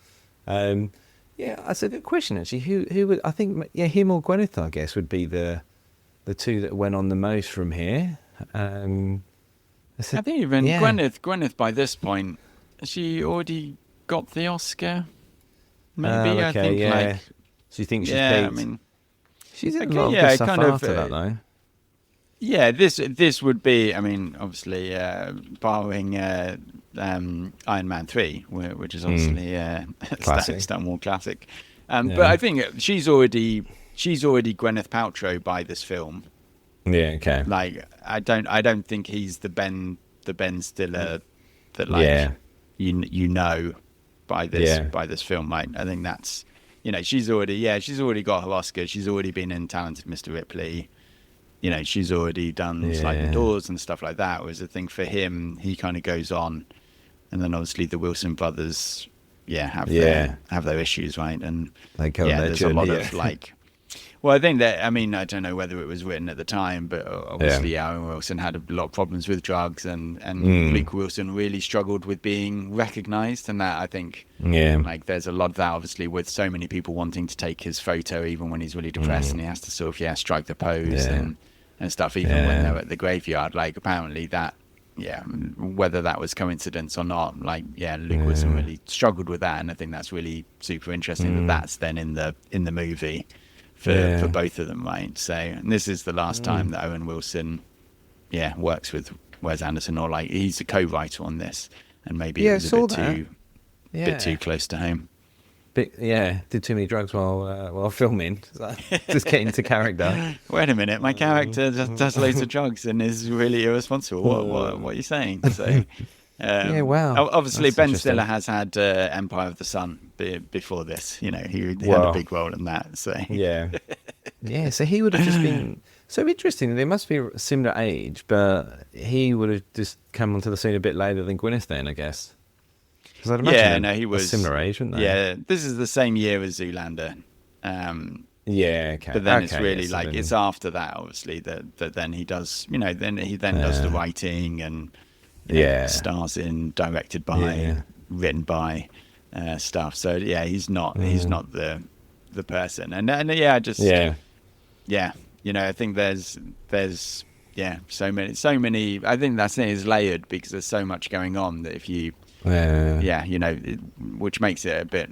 That's a good question, actually. Who would, I think him or Gwyneth, I guess, would be the two that went on the most from here. I think even Gwyneth by this point, she already got the Oscar. Maybe I think like. So you think she's peaked? I mean, she's in a lot of good stuff after that, though. Yeah, this would be, I mean, obviously, barring Iron Man 3, which is obviously Stonewall classic. But I think she's already Gwyneth Paltrow by this film. Yeah, okay. Like I don't think he's the Ben Stiller that like by this film. Like I think that's she's already got her Oscar. She's already been in Talented Mr. Ripley. She's already done Sliding Doors and stuff like that. Whereas I think for him, he kind of goes on, and then obviously the Wilson brothers, have their issues, right? And there's a lot of like. Well, I think that, I mean, I don't know whether it was written at the time, but obviously Owen Wilson had a lot of problems with drugs, and Luke Wilson really struggled with being recognised, and that I think, like, there's a lot of that, obviously, with so many people wanting to take his photo, even when he's really depressed, and he has to sort of, strike the pose and stuff, even when they're at the graveyard. Like, apparently that, whether that was coincidence or not, like, Luke Wilson really struggled with that, and I think that's really super interesting that that's then in the movie. For both of them, right? So, and this is the last time that Owen Wilson, works with Wes Anderson, or like he's a co-writer on this, and maybe it was a bit too close to home. Did too many drugs while filming. Just getting into character. Wait a minute, my character just does loads of drugs and is really irresponsible. What are you saying? So. Wow. Obviously, Ben Stiller has had Empire of the Sun before this. He had a big role in that. So So he would have just been so interesting. They must be a similar age, but he would have just come onto the scene a bit later than Gwyneth. Then I guess. Because I'd imagine he was a similar age, wouldn't they? Yeah, this is the same year as Zoolander. Yeah, okay. But then it's Okay, really yes, like it's after that, obviously, that then he does, then he then does the writing and stars in, directed by, written by, stuff. So yeah, he's not the person, and yeah, just yeah, I think there's so many. I think that's it, is layered because there's so much going on that if you which makes it a bit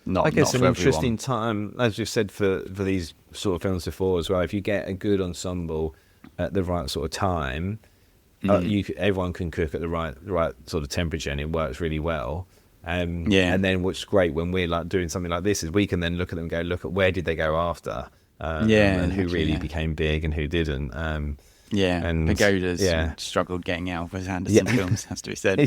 I guess not an for interesting everyone. time, as you said, for these sort of films before as well. If you get a good ensemble at the right sort of time, everyone can cook at the right sort of temperature, and it works really well. And then what's great when we're like doing something like this is we can then look at them and go, look at where did they go after, and who really became big and who didn't. And Pagoda's struggled getting out of Wes Anderson films, has to be said.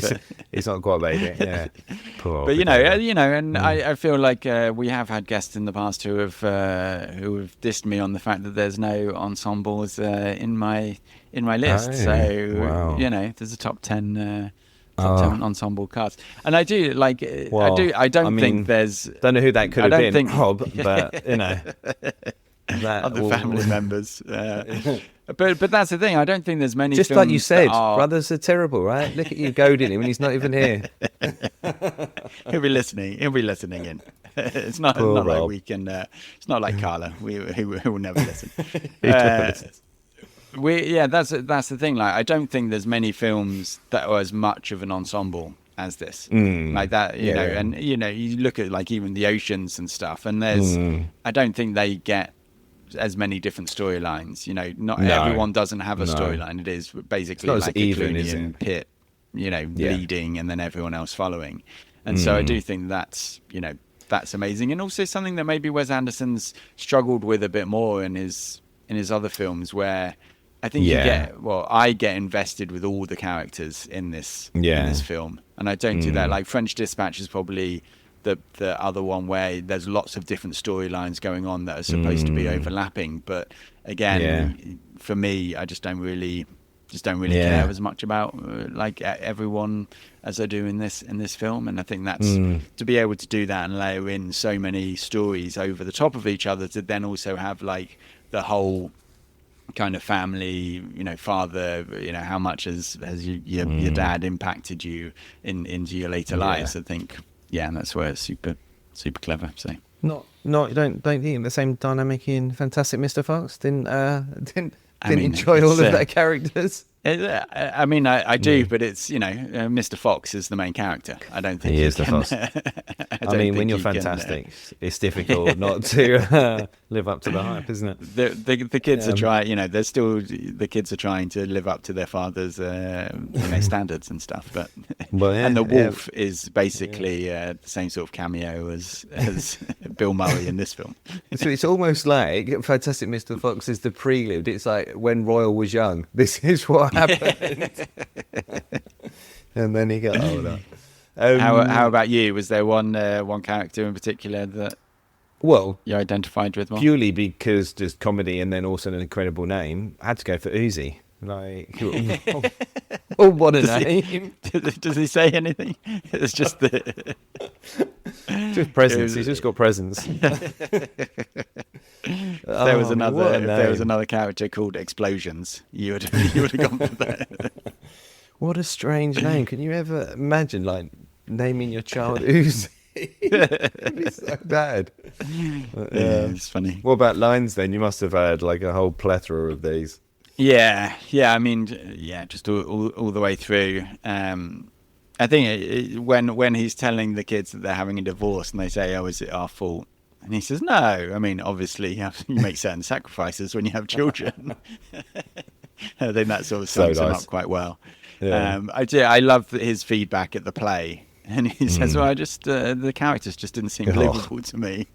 It's not quite made it, Poor but Pagoda. I feel like we have had guests in the past who have dissed me on the fact that there's no ensembles in my list. There's a top 10 ensemble cast, and I do like. I don't think there's. Don't know who that could have been, Rob, but other family members. But that's the thing. I don't think there's many. Just films like you said, that brothers are terrible, right? Look at you goading him when he's not even here. He'll be listening. He'll be listening in. It's not like we can. It's not like Carla. We will never listen. That's the thing. Like, I don't think there's many films that are as much of an ensemble as this, like that. You know, and you look at like even the Oceans and stuff, and there's. I don't think they get as many different storylines. Not everyone doesn't have a storyline. It is basically like Clooney and Pitt, leading, and then everyone else following. And so I do think that's amazing, and also something that maybe Wes Anderson's struggled with a bit more in his other films, where I think I get invested with all the characters in this film, and I don't do that. Like French Dispatch is probably the other one where there's lots of different storylines going on that are supposed to be overlapping, but again, for me, I just don't really care as much about like everyone as I do in this film. And I think that's to be able to do that and layer in so many stories over the top of each other, to then also have like the whole kind of family, father, how much has your dad impacted you into your later lives. I think that's where it's super super clever. So you don't think the same dynamic in Fantastic Mr. Fox? Didn't enjoy all of their characters? I mean, I do, but it's Mr. Fox is the main character. I don't think he is the Fox. I mean, when you're fantastic, it's difficult not to live up to the hype, isn't it? The kids are trying. There's still the kids are trying to live up to their father's standards and stuff. But and the wolf is basically the same sort of cameo as Bill Murray in this film. So it's almost like Fantastic Mr. Fox is the prelude. It's like when Royal was young. This is what happened. And then he got older. How about you? Was there one character in particular that you identified with more? Purely because just comedy and then also an incredible name, I had to go for Uzi. Like, what a name! Does he say anything? It's just just presence. He's just got presence. If there was another character called Explosions, you would have gone for that. What a strange name! Can you ever imagine like naming your child Uzi? It'd be so bad. It's funny. What about lines then? You must have had like a whole plethora of these. Yeah. I mean, just all the way through. I think when he's telling the kids that they're having a divorce and they say, "Oh, is it our fault?" And he says, "No. I mean, obviously, you make certain sacrifices when you have children." I think that sort of sums him up quite well. Yeah. I love his feedback at the play, and he says, "Well, the characters just didn't seem believable to me."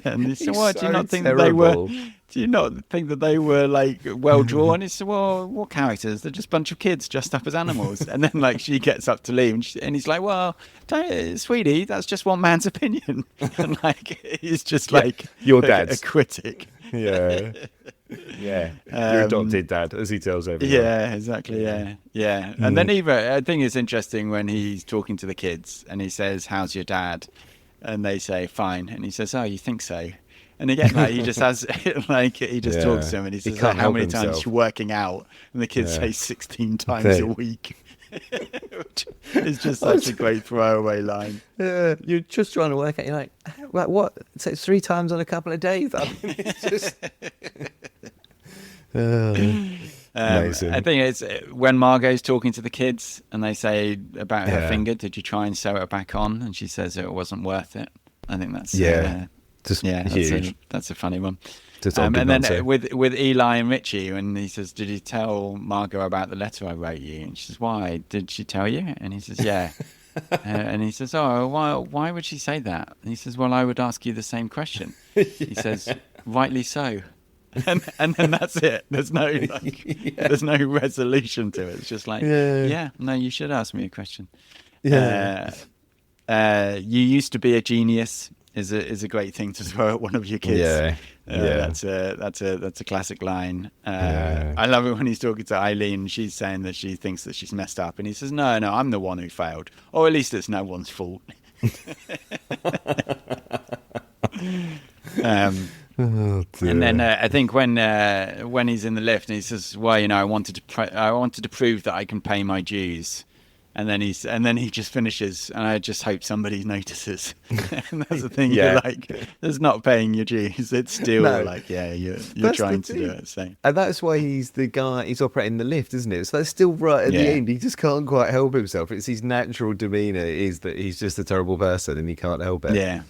And he said, "Well, do you not think that they were? Do you not think that they were like well drawn?" He said, "Well, what characters? They're just a bunch of kids dressed up as animals." And then like she gets up to leave, and he's like, "Well, sweetie, that's just one man's opinion." And like he's just like your dad's a critic. Yeah. Your adopted dad, as he tells everyone. Yeah, exactly. Yeah. And then I think it's interesting when he's talking to the kids and he says, "How's your dad?" And they say, "Fine." And he says, "Oh, you think so?" And again, like he just has, like he just Yeah. talks to him, and he He says, can't "How help many times himself. you working out?" And the kids Yeah. say 16 times a week. Which is just such a great throwaway line. Yeah, you're just trying to work out. You're like what? So it's 3 times on a couple of days. I mean, it's just. Amazing. I think it's when Margot's talking to the kids and they say about her Yeah. finger, "Did you try and sew it back on?" And she says it wasn't worth it. I think that's Just huge. huge. That's a funny one. Just And then with Eli and Richie, when he says, "Did you tell Margot about the letter I wrote you?" And she says, "Why? Did she tell you?" And he says, "Yeah." And he says, "Oh, why would she say that?" And he says, "Well, I would ask you the same question." He says, "Rightly so." And then that's it. There's no there's no resolution to it. It's just like, no, you should ask me a question. You used to be a genius is a great thing to throw at one of your kids. That's a classic line. I love it when he's talking to Eileen. She's saying that she thinks that she's messed up, and he says, "No, I'm the one who failed, or at least it's no one's fault." Oh, and then I think when he's in the lift and he says, "Well, I wanted to prove that I can pay my dues," and then he just finishes, and I just hope somebody notices. And that's the thing. You're like, there's not paying your dues. It's still you're trying to do it. So. And that's why he's the guy. He's operating the lift, isn't it? So that's still right at the end. He just can't quite help himself. It's his natural demeanor is that he's just a terrible person and he can't help it. Yeah.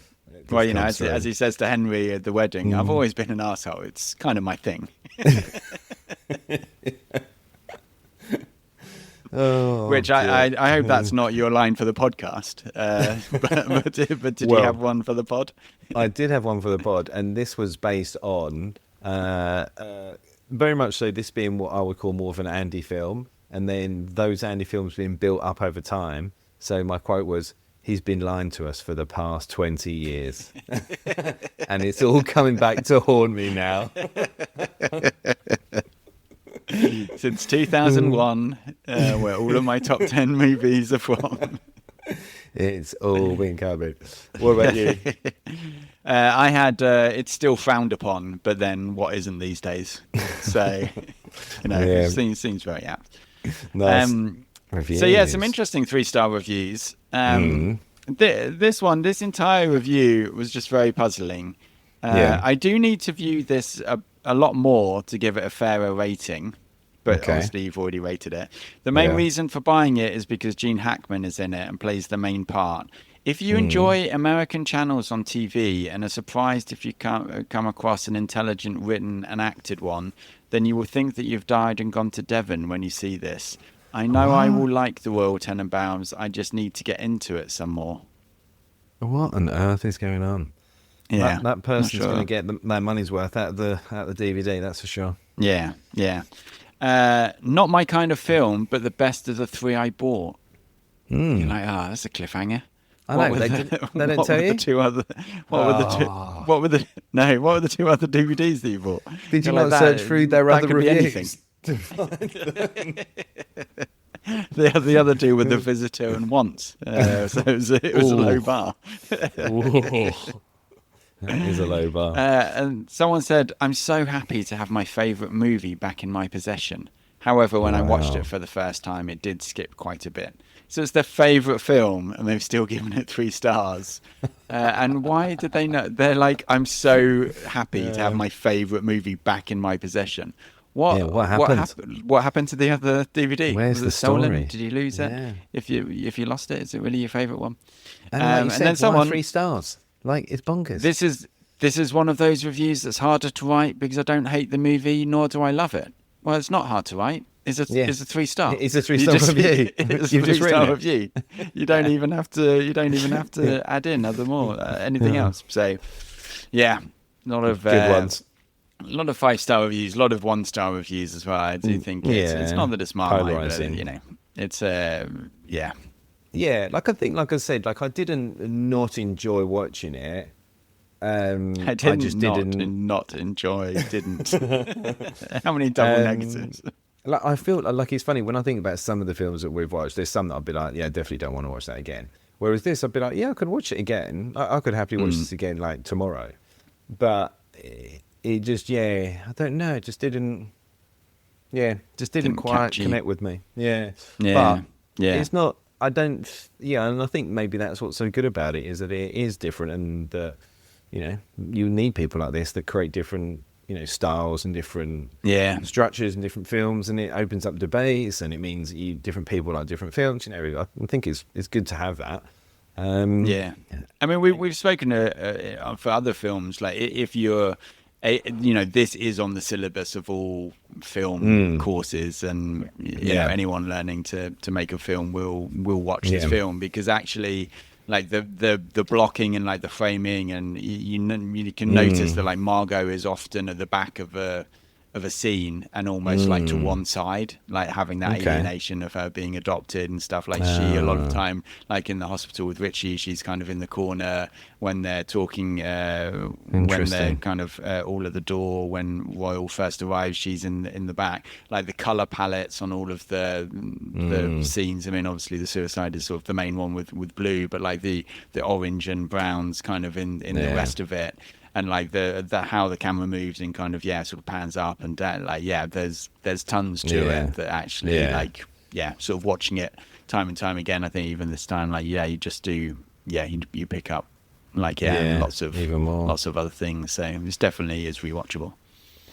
Well, as he says to Henry at the wedding, "I've always been an arsehole. It's kind of my thing." Which I hope that's not your line for the podcast. But did you have one for the pod? I did have one for the pod, and this was based on very much so this being what I would call more of an Andy film, and then those Andy films being built up over time. So my quote was, "He's been lying to us for the past 20 years. And it's all coming back to haunt me now." Since 2001, where all of my top 10 movies are from. It's all been coming. What about you? I had It's Still Frowned Upon, but then what isn't these days? So, it seems very apt. Nice. So, some interesting 3-star reviews. This entire review was just very puzzling. I do need to view this a lot more to give it a fairer rating, but obviously you've already rated it. The main reason for buying it is because Gene Hackman is in it and plays the main part. If you enjoy American channels on TV and are surprised if you come across an intelligent written and acted one, then you will think that you've died and gone to Devon when you see this. I know I will like the Royal Tenenbaums. I just need to get into it some more. What on earth is going on? Yeah, that person's going to get their money's worth out of the DVD. That's for sure. Yeah. Not my kind of film, but the best of the 3 I bought. You're like, that's a cliffhanger. I know. They didn't tell you. What were the 2 other DVDs that you bought? Did you not search through their other reviews? To find them. The other 2 were The Visitor and Once. So it was a low bar. That is a low bar. And someone said, "I'm so happy to have my favourite movie back in my possession. However, when I watched it for the first time, it did skip quite a bit." So it's their favourite film, and they've still given it 3 stars. And why did they know? They're like, "I'm so happy to have my favourite movie back in my possession." What happened? What happened to the other DVD? Where's the stolen? story? Did you lose it? Yeah. If you lost it, is it really your favourite one? And then someone 3 stars. Like, it's bonkers. This is one of those reviews that's harder to write because I don't hate the movie, nor do I love it. Well, it's not hard to write. It's a 3-star. It's a 3-star review. It's a 3-star review. You don't even have to add in anything else. So, a lot of good ones. A lot of 5-star reviews, a lot of 1-star reviews as well. I do think it's not that it's Marmite, but it's Yeah, like I said, I didn't not enjoy watching it. I didn't enjoy. How many double negatives? I feel like it's funny when I think about some of the films that we've watched. There's some that I'd be like, yeah, definitely don't want to watch that again. Whereas this, I'd be like, yeah, I could watch it again. I could happily watch this again, like tomorrow. But it just, I don't know, it just didn't, Didn't quite catch you. connect with me. Yeah. Yeah. But Yeah. it's not, I don't, and I think maybe that's what's so good about it, is that it is different, and that, you need people like this that create different, styles and different Yeah. structures and different films, and it opens up debates, and it means different people like different films. I think it's good to have that. Yeah. I mean, we've spoken for other films, like if you're, this is on the syllabus of all film courses, and anyone learning to make a film will watch this film, because actually, like the blocking and like the framing, and you can notice that like Margot is often at the back of a scene and almost like to one side, like having that alienation of her being adopted and stuff. Like she, a lot of time, like in the hospital with Richie, she's kind of in the corner when they're talking, when they're kind of all at the door. When Royal first arrives, she's in the back. Like the color palettes on all of the scenes. I mean, obviously the suicide is sort of the main one with blue, but like the orange and browns kind of in the rest of it. And like the how the camera moves and kind of sort of pans up and down, like there's tons to it that actually sort of watching it time and time again. I think even this time, like you just do you pick up like lots of other things. So it definitely is rewatchable.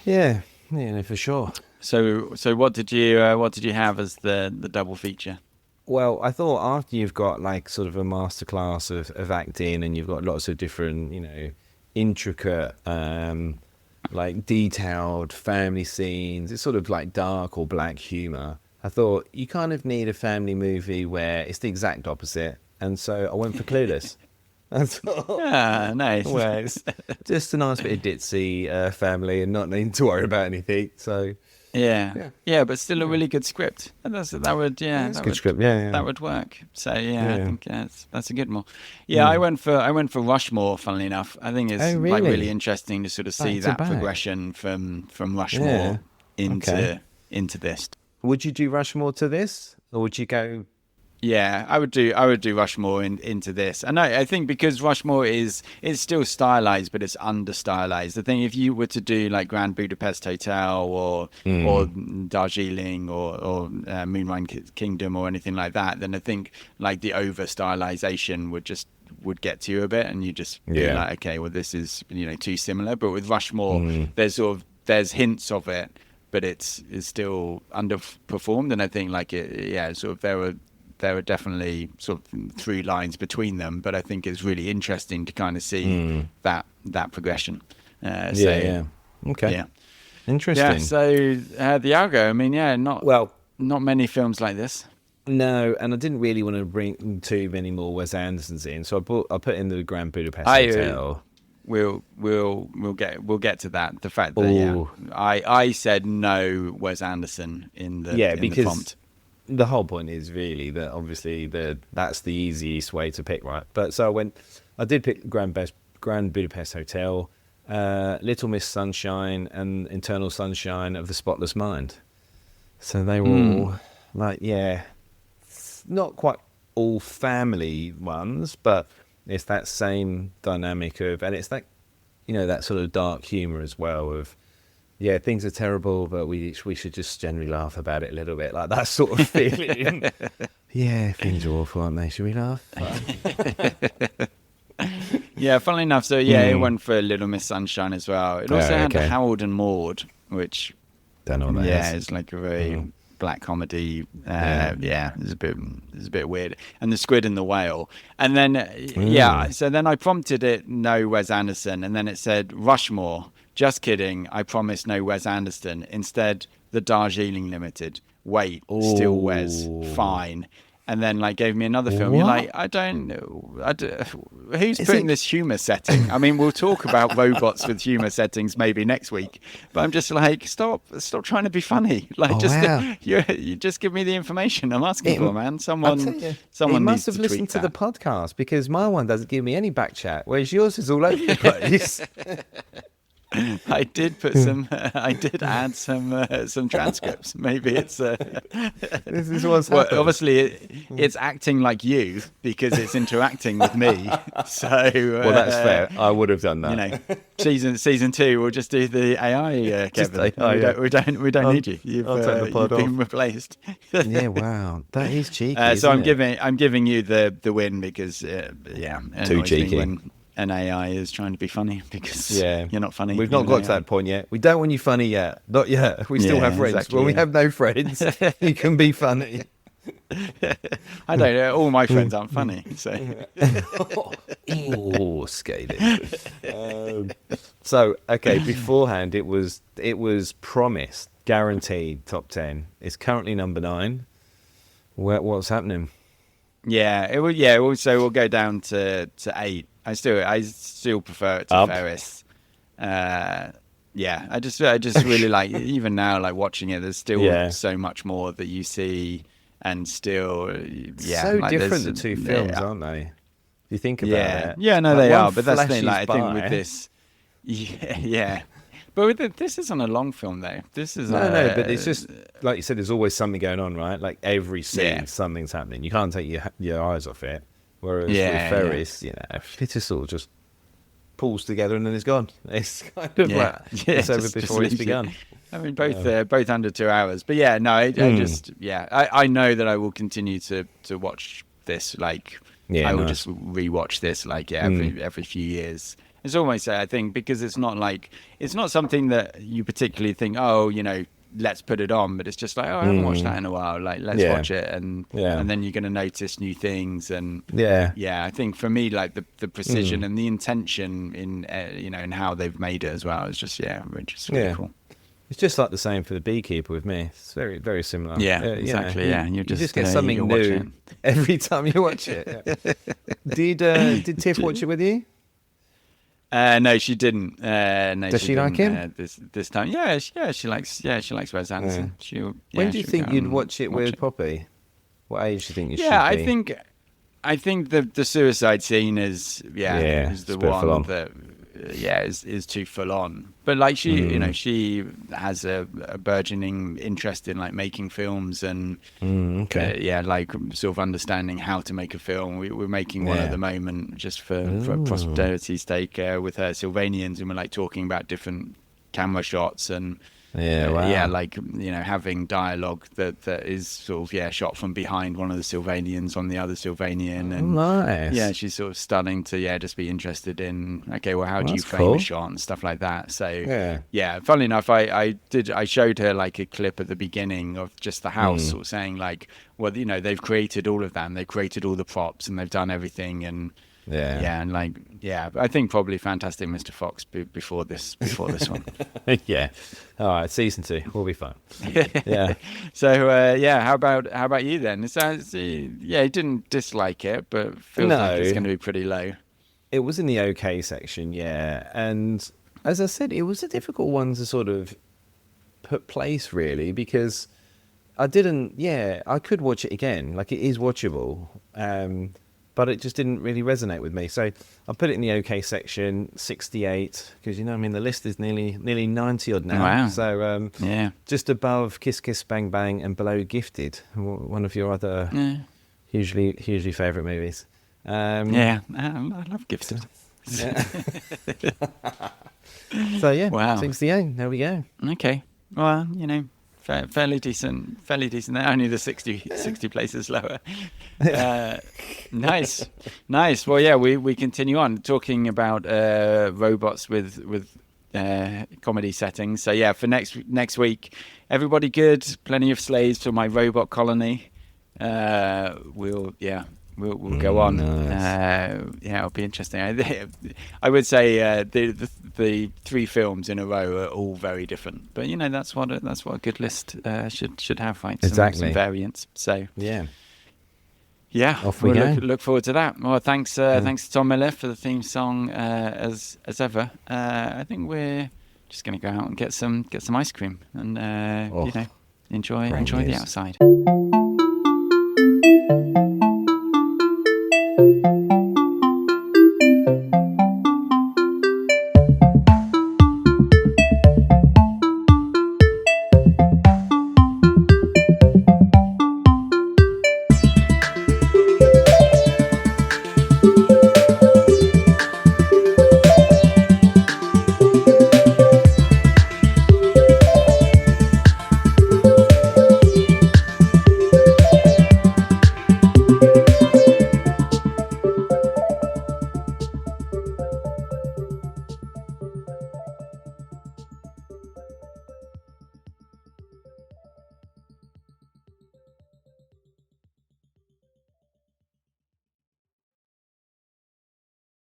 Yeah, no, for sure. So what did you have as the double feature? Well, I thought after you've got like sort of a masterclass of acting, and you've got lots of different intricate like detailed family scenes, it's sort of like dark or black humor, I thought you kind of need a family movie where it's the exact opposite, and so I went for Clueless. I thought, nice. Well, it's just a nice bit of ditzy family and not needing to worry about anything, so but still a really good script. And that would work. So I think that's a good one. I went for Rushmore. Funnily enough, I think it's like really interesting to sort of see that progression from Rushmore into this. Would you do Rushmore to this, or would you go? Yeah, I would do Rushmore into this, and I think because Rushmore it's still stylized, but it's under stylized. I think if you were to do like Grand Budapest Hotel or Darjeeling or Moonrise Kingdom or anything like that, then I think like the over stylization would get to you a bit, and you just be like, okay, well this is too similar. But with Rushmore, there's hints of it, but it's still underperformed, and I think like there are definitely sort of through lines between them, but I think it's really interesting to kind of see that progression. Okay. Yeah. Interesting. Yeah. So the Algo. I mean, not many films like this. No, and I didn't really want to bring too many more Wes Andersons in, so I put in the Grand Budapest Hotel. We'll get to that. The fact that I said no Wes Anderson in the because prompt. The whole point is really that obviously that's the easiest way to pick, right? But so I did pick Grand Budapest Hotel, Little Miss Sunshine, and Eternal Sunshine of the Spotless Mind. So they were all like, not quite all family ones, but it's that same dynamic and it's that, that sort of dark humor as well of, things are terrible, but we should just generally laugh about it a little bit, like that sort of feeling. Things are awful, aren't they? Should we laugh? Funnily enough, so it went for Little Miss Sunshine as well. It also had Harold and Maude, which don't know what that is. It's like a very black comedy. It's a bit weird. And The Squid and the Whale, and then so then I prompted it no Wes Anderson, and then it said Rushmore. Just kidding. I promise no Wes Anderson. Instead, the Darjeeling Limited. Wait, still Wes. Fine. And then gave me another film. What? You're like, I don't know. Who's putting this humour setting? I mean, we'll talk about robots with humour settings maybe next week. But I'm just like, stop trying to be funny. You just give me the information I'm asking for, man. Someone must have listened to the podcast, because my one doesn't give me any back chat, whereas yours is all over the place. I did put some. I did add some transcripts. Maybe it's. This is what's Well, happened. obviously, it's acting like you because it's interacting with me. So. Well, that's fair. I would have done that. You know, season 2, we'll just do the AI, Just Kevin. AI, we don't need you. I'll take the pod you've been off. replaced. Yeah, wow, that is cheeky. So isn't it? I'm giving you the win because it Too annoys me cheeky. when an AI is trying to be funny because you're not funny. We've you're not got an to AI. that point yet. We don't want you funny yet. Not yet. We still Yeah, have friends. exactly, when we yeah. have no friends, you can be funny. I don't know. All my friends aren't funny. So Oh, scathing. So, okay, beforehand it was promised, guaranteed top 10. It's currently number 9. What's happening? yeah, it will. Yeah, also we'll go down to 8. I still prefer it to Up. Ferris. Yeah, I just really like, even now, like watching it, there's still so much more that you see, and still So like, different, there's- the two films, aren't they? If you think about it. Yeah, no, Like, they one are, but that's the thing. flashes Like, I think by. with this, yeah. But with this isn't a long film though. This is No, but it's just like you said. There's always something going on, right? Like every scene, Yeah. something's happening. You can't take your eyes off it. Whereas with Yeah, Ferris, you know, it just all just pulls together and then it's gone. It's kind of like it's over just before it's leaves it. begun. I mean, both under 2 hours. But yeah, no, I just I know that I will continue to watch this. Like, Yeah, I will nice. just rewatch this like every few years. It's almost, I think, because it's not something that you particularly think, oh, you know, let's put it on, but it's just like, oh, I haven't watched that in a while. Like, let's Yeah. watch it, and then you're going to notice new things, and Yeah. I think for me, like the precision and the intention in in how they've made it as well is just really cool. It's just like the same for The Beekeeper with me. It's very, very similar. Yeah, you know, exactly. you You just get you something watch new it. every time you watch it. Yeah. Did Tiff watch it with you? No, she didn't. No, Does she like didn't, him? this time? Yeah, she likes Wes Anderson. When do you she'll think go you'd and watch it with Poppy? What age do you think you should Yeah, be? I think the suicide scene is it's the a bit full one on. that is too full on. But like she has a burgeoning interest in like making films and like sort of understanding how to make a film. We're making one at the moment just for posterity's sake with her Sylvanians, and we're like talking about different camera shots and like having dialogue that is sort of shot from behind one of the Sylvanians on the other Sylvanian, and Nice. she's sort of starting to just be interested in, okay, well, how do you That's frame cool. a shot and stuff like that. So funnily enough, I showed her like a clip at the beginning of just the house, sort of saying like, well, they've created all of that, and they've created all the props, and they've done everything, and I think probably Fantastic Mr. Fox before this one. Yeah. All right, season 2. We'll be fine. Yeah. So how about you then? It sounds you didn't dislike it, but feels like it's going to be pretty low. It was in the okay section, and as I said, it was a difficult one to sort of put place really, because I could watch it again, like it is watchable, but it just didn't really resonate with me. So I put it in the okay section, 68, because the list is nearly 90 odd now. Wow. So just above Kiss Kiss Bang Bang and below Gifted, one of your other hugely favourite movies. I love Gifted. So Wow. 68. There we go. Okay. Well, fairly decent. There, only the 60 places lower. Nice. Well, we continue on talking about robots with comedy settings. So for next week, everybody good. Plenty of slaves for my robot colony. We'll go on. Nice. It'll be interesting. I would say the 3 films in a row are all very different, but that's what a good list should have, right? Some variants. So Off we go. Look forward to that. Well, thanks to Tom Miller for the theme song as ever. I think we're just going to go out and get some ice cream and enjoy the outside.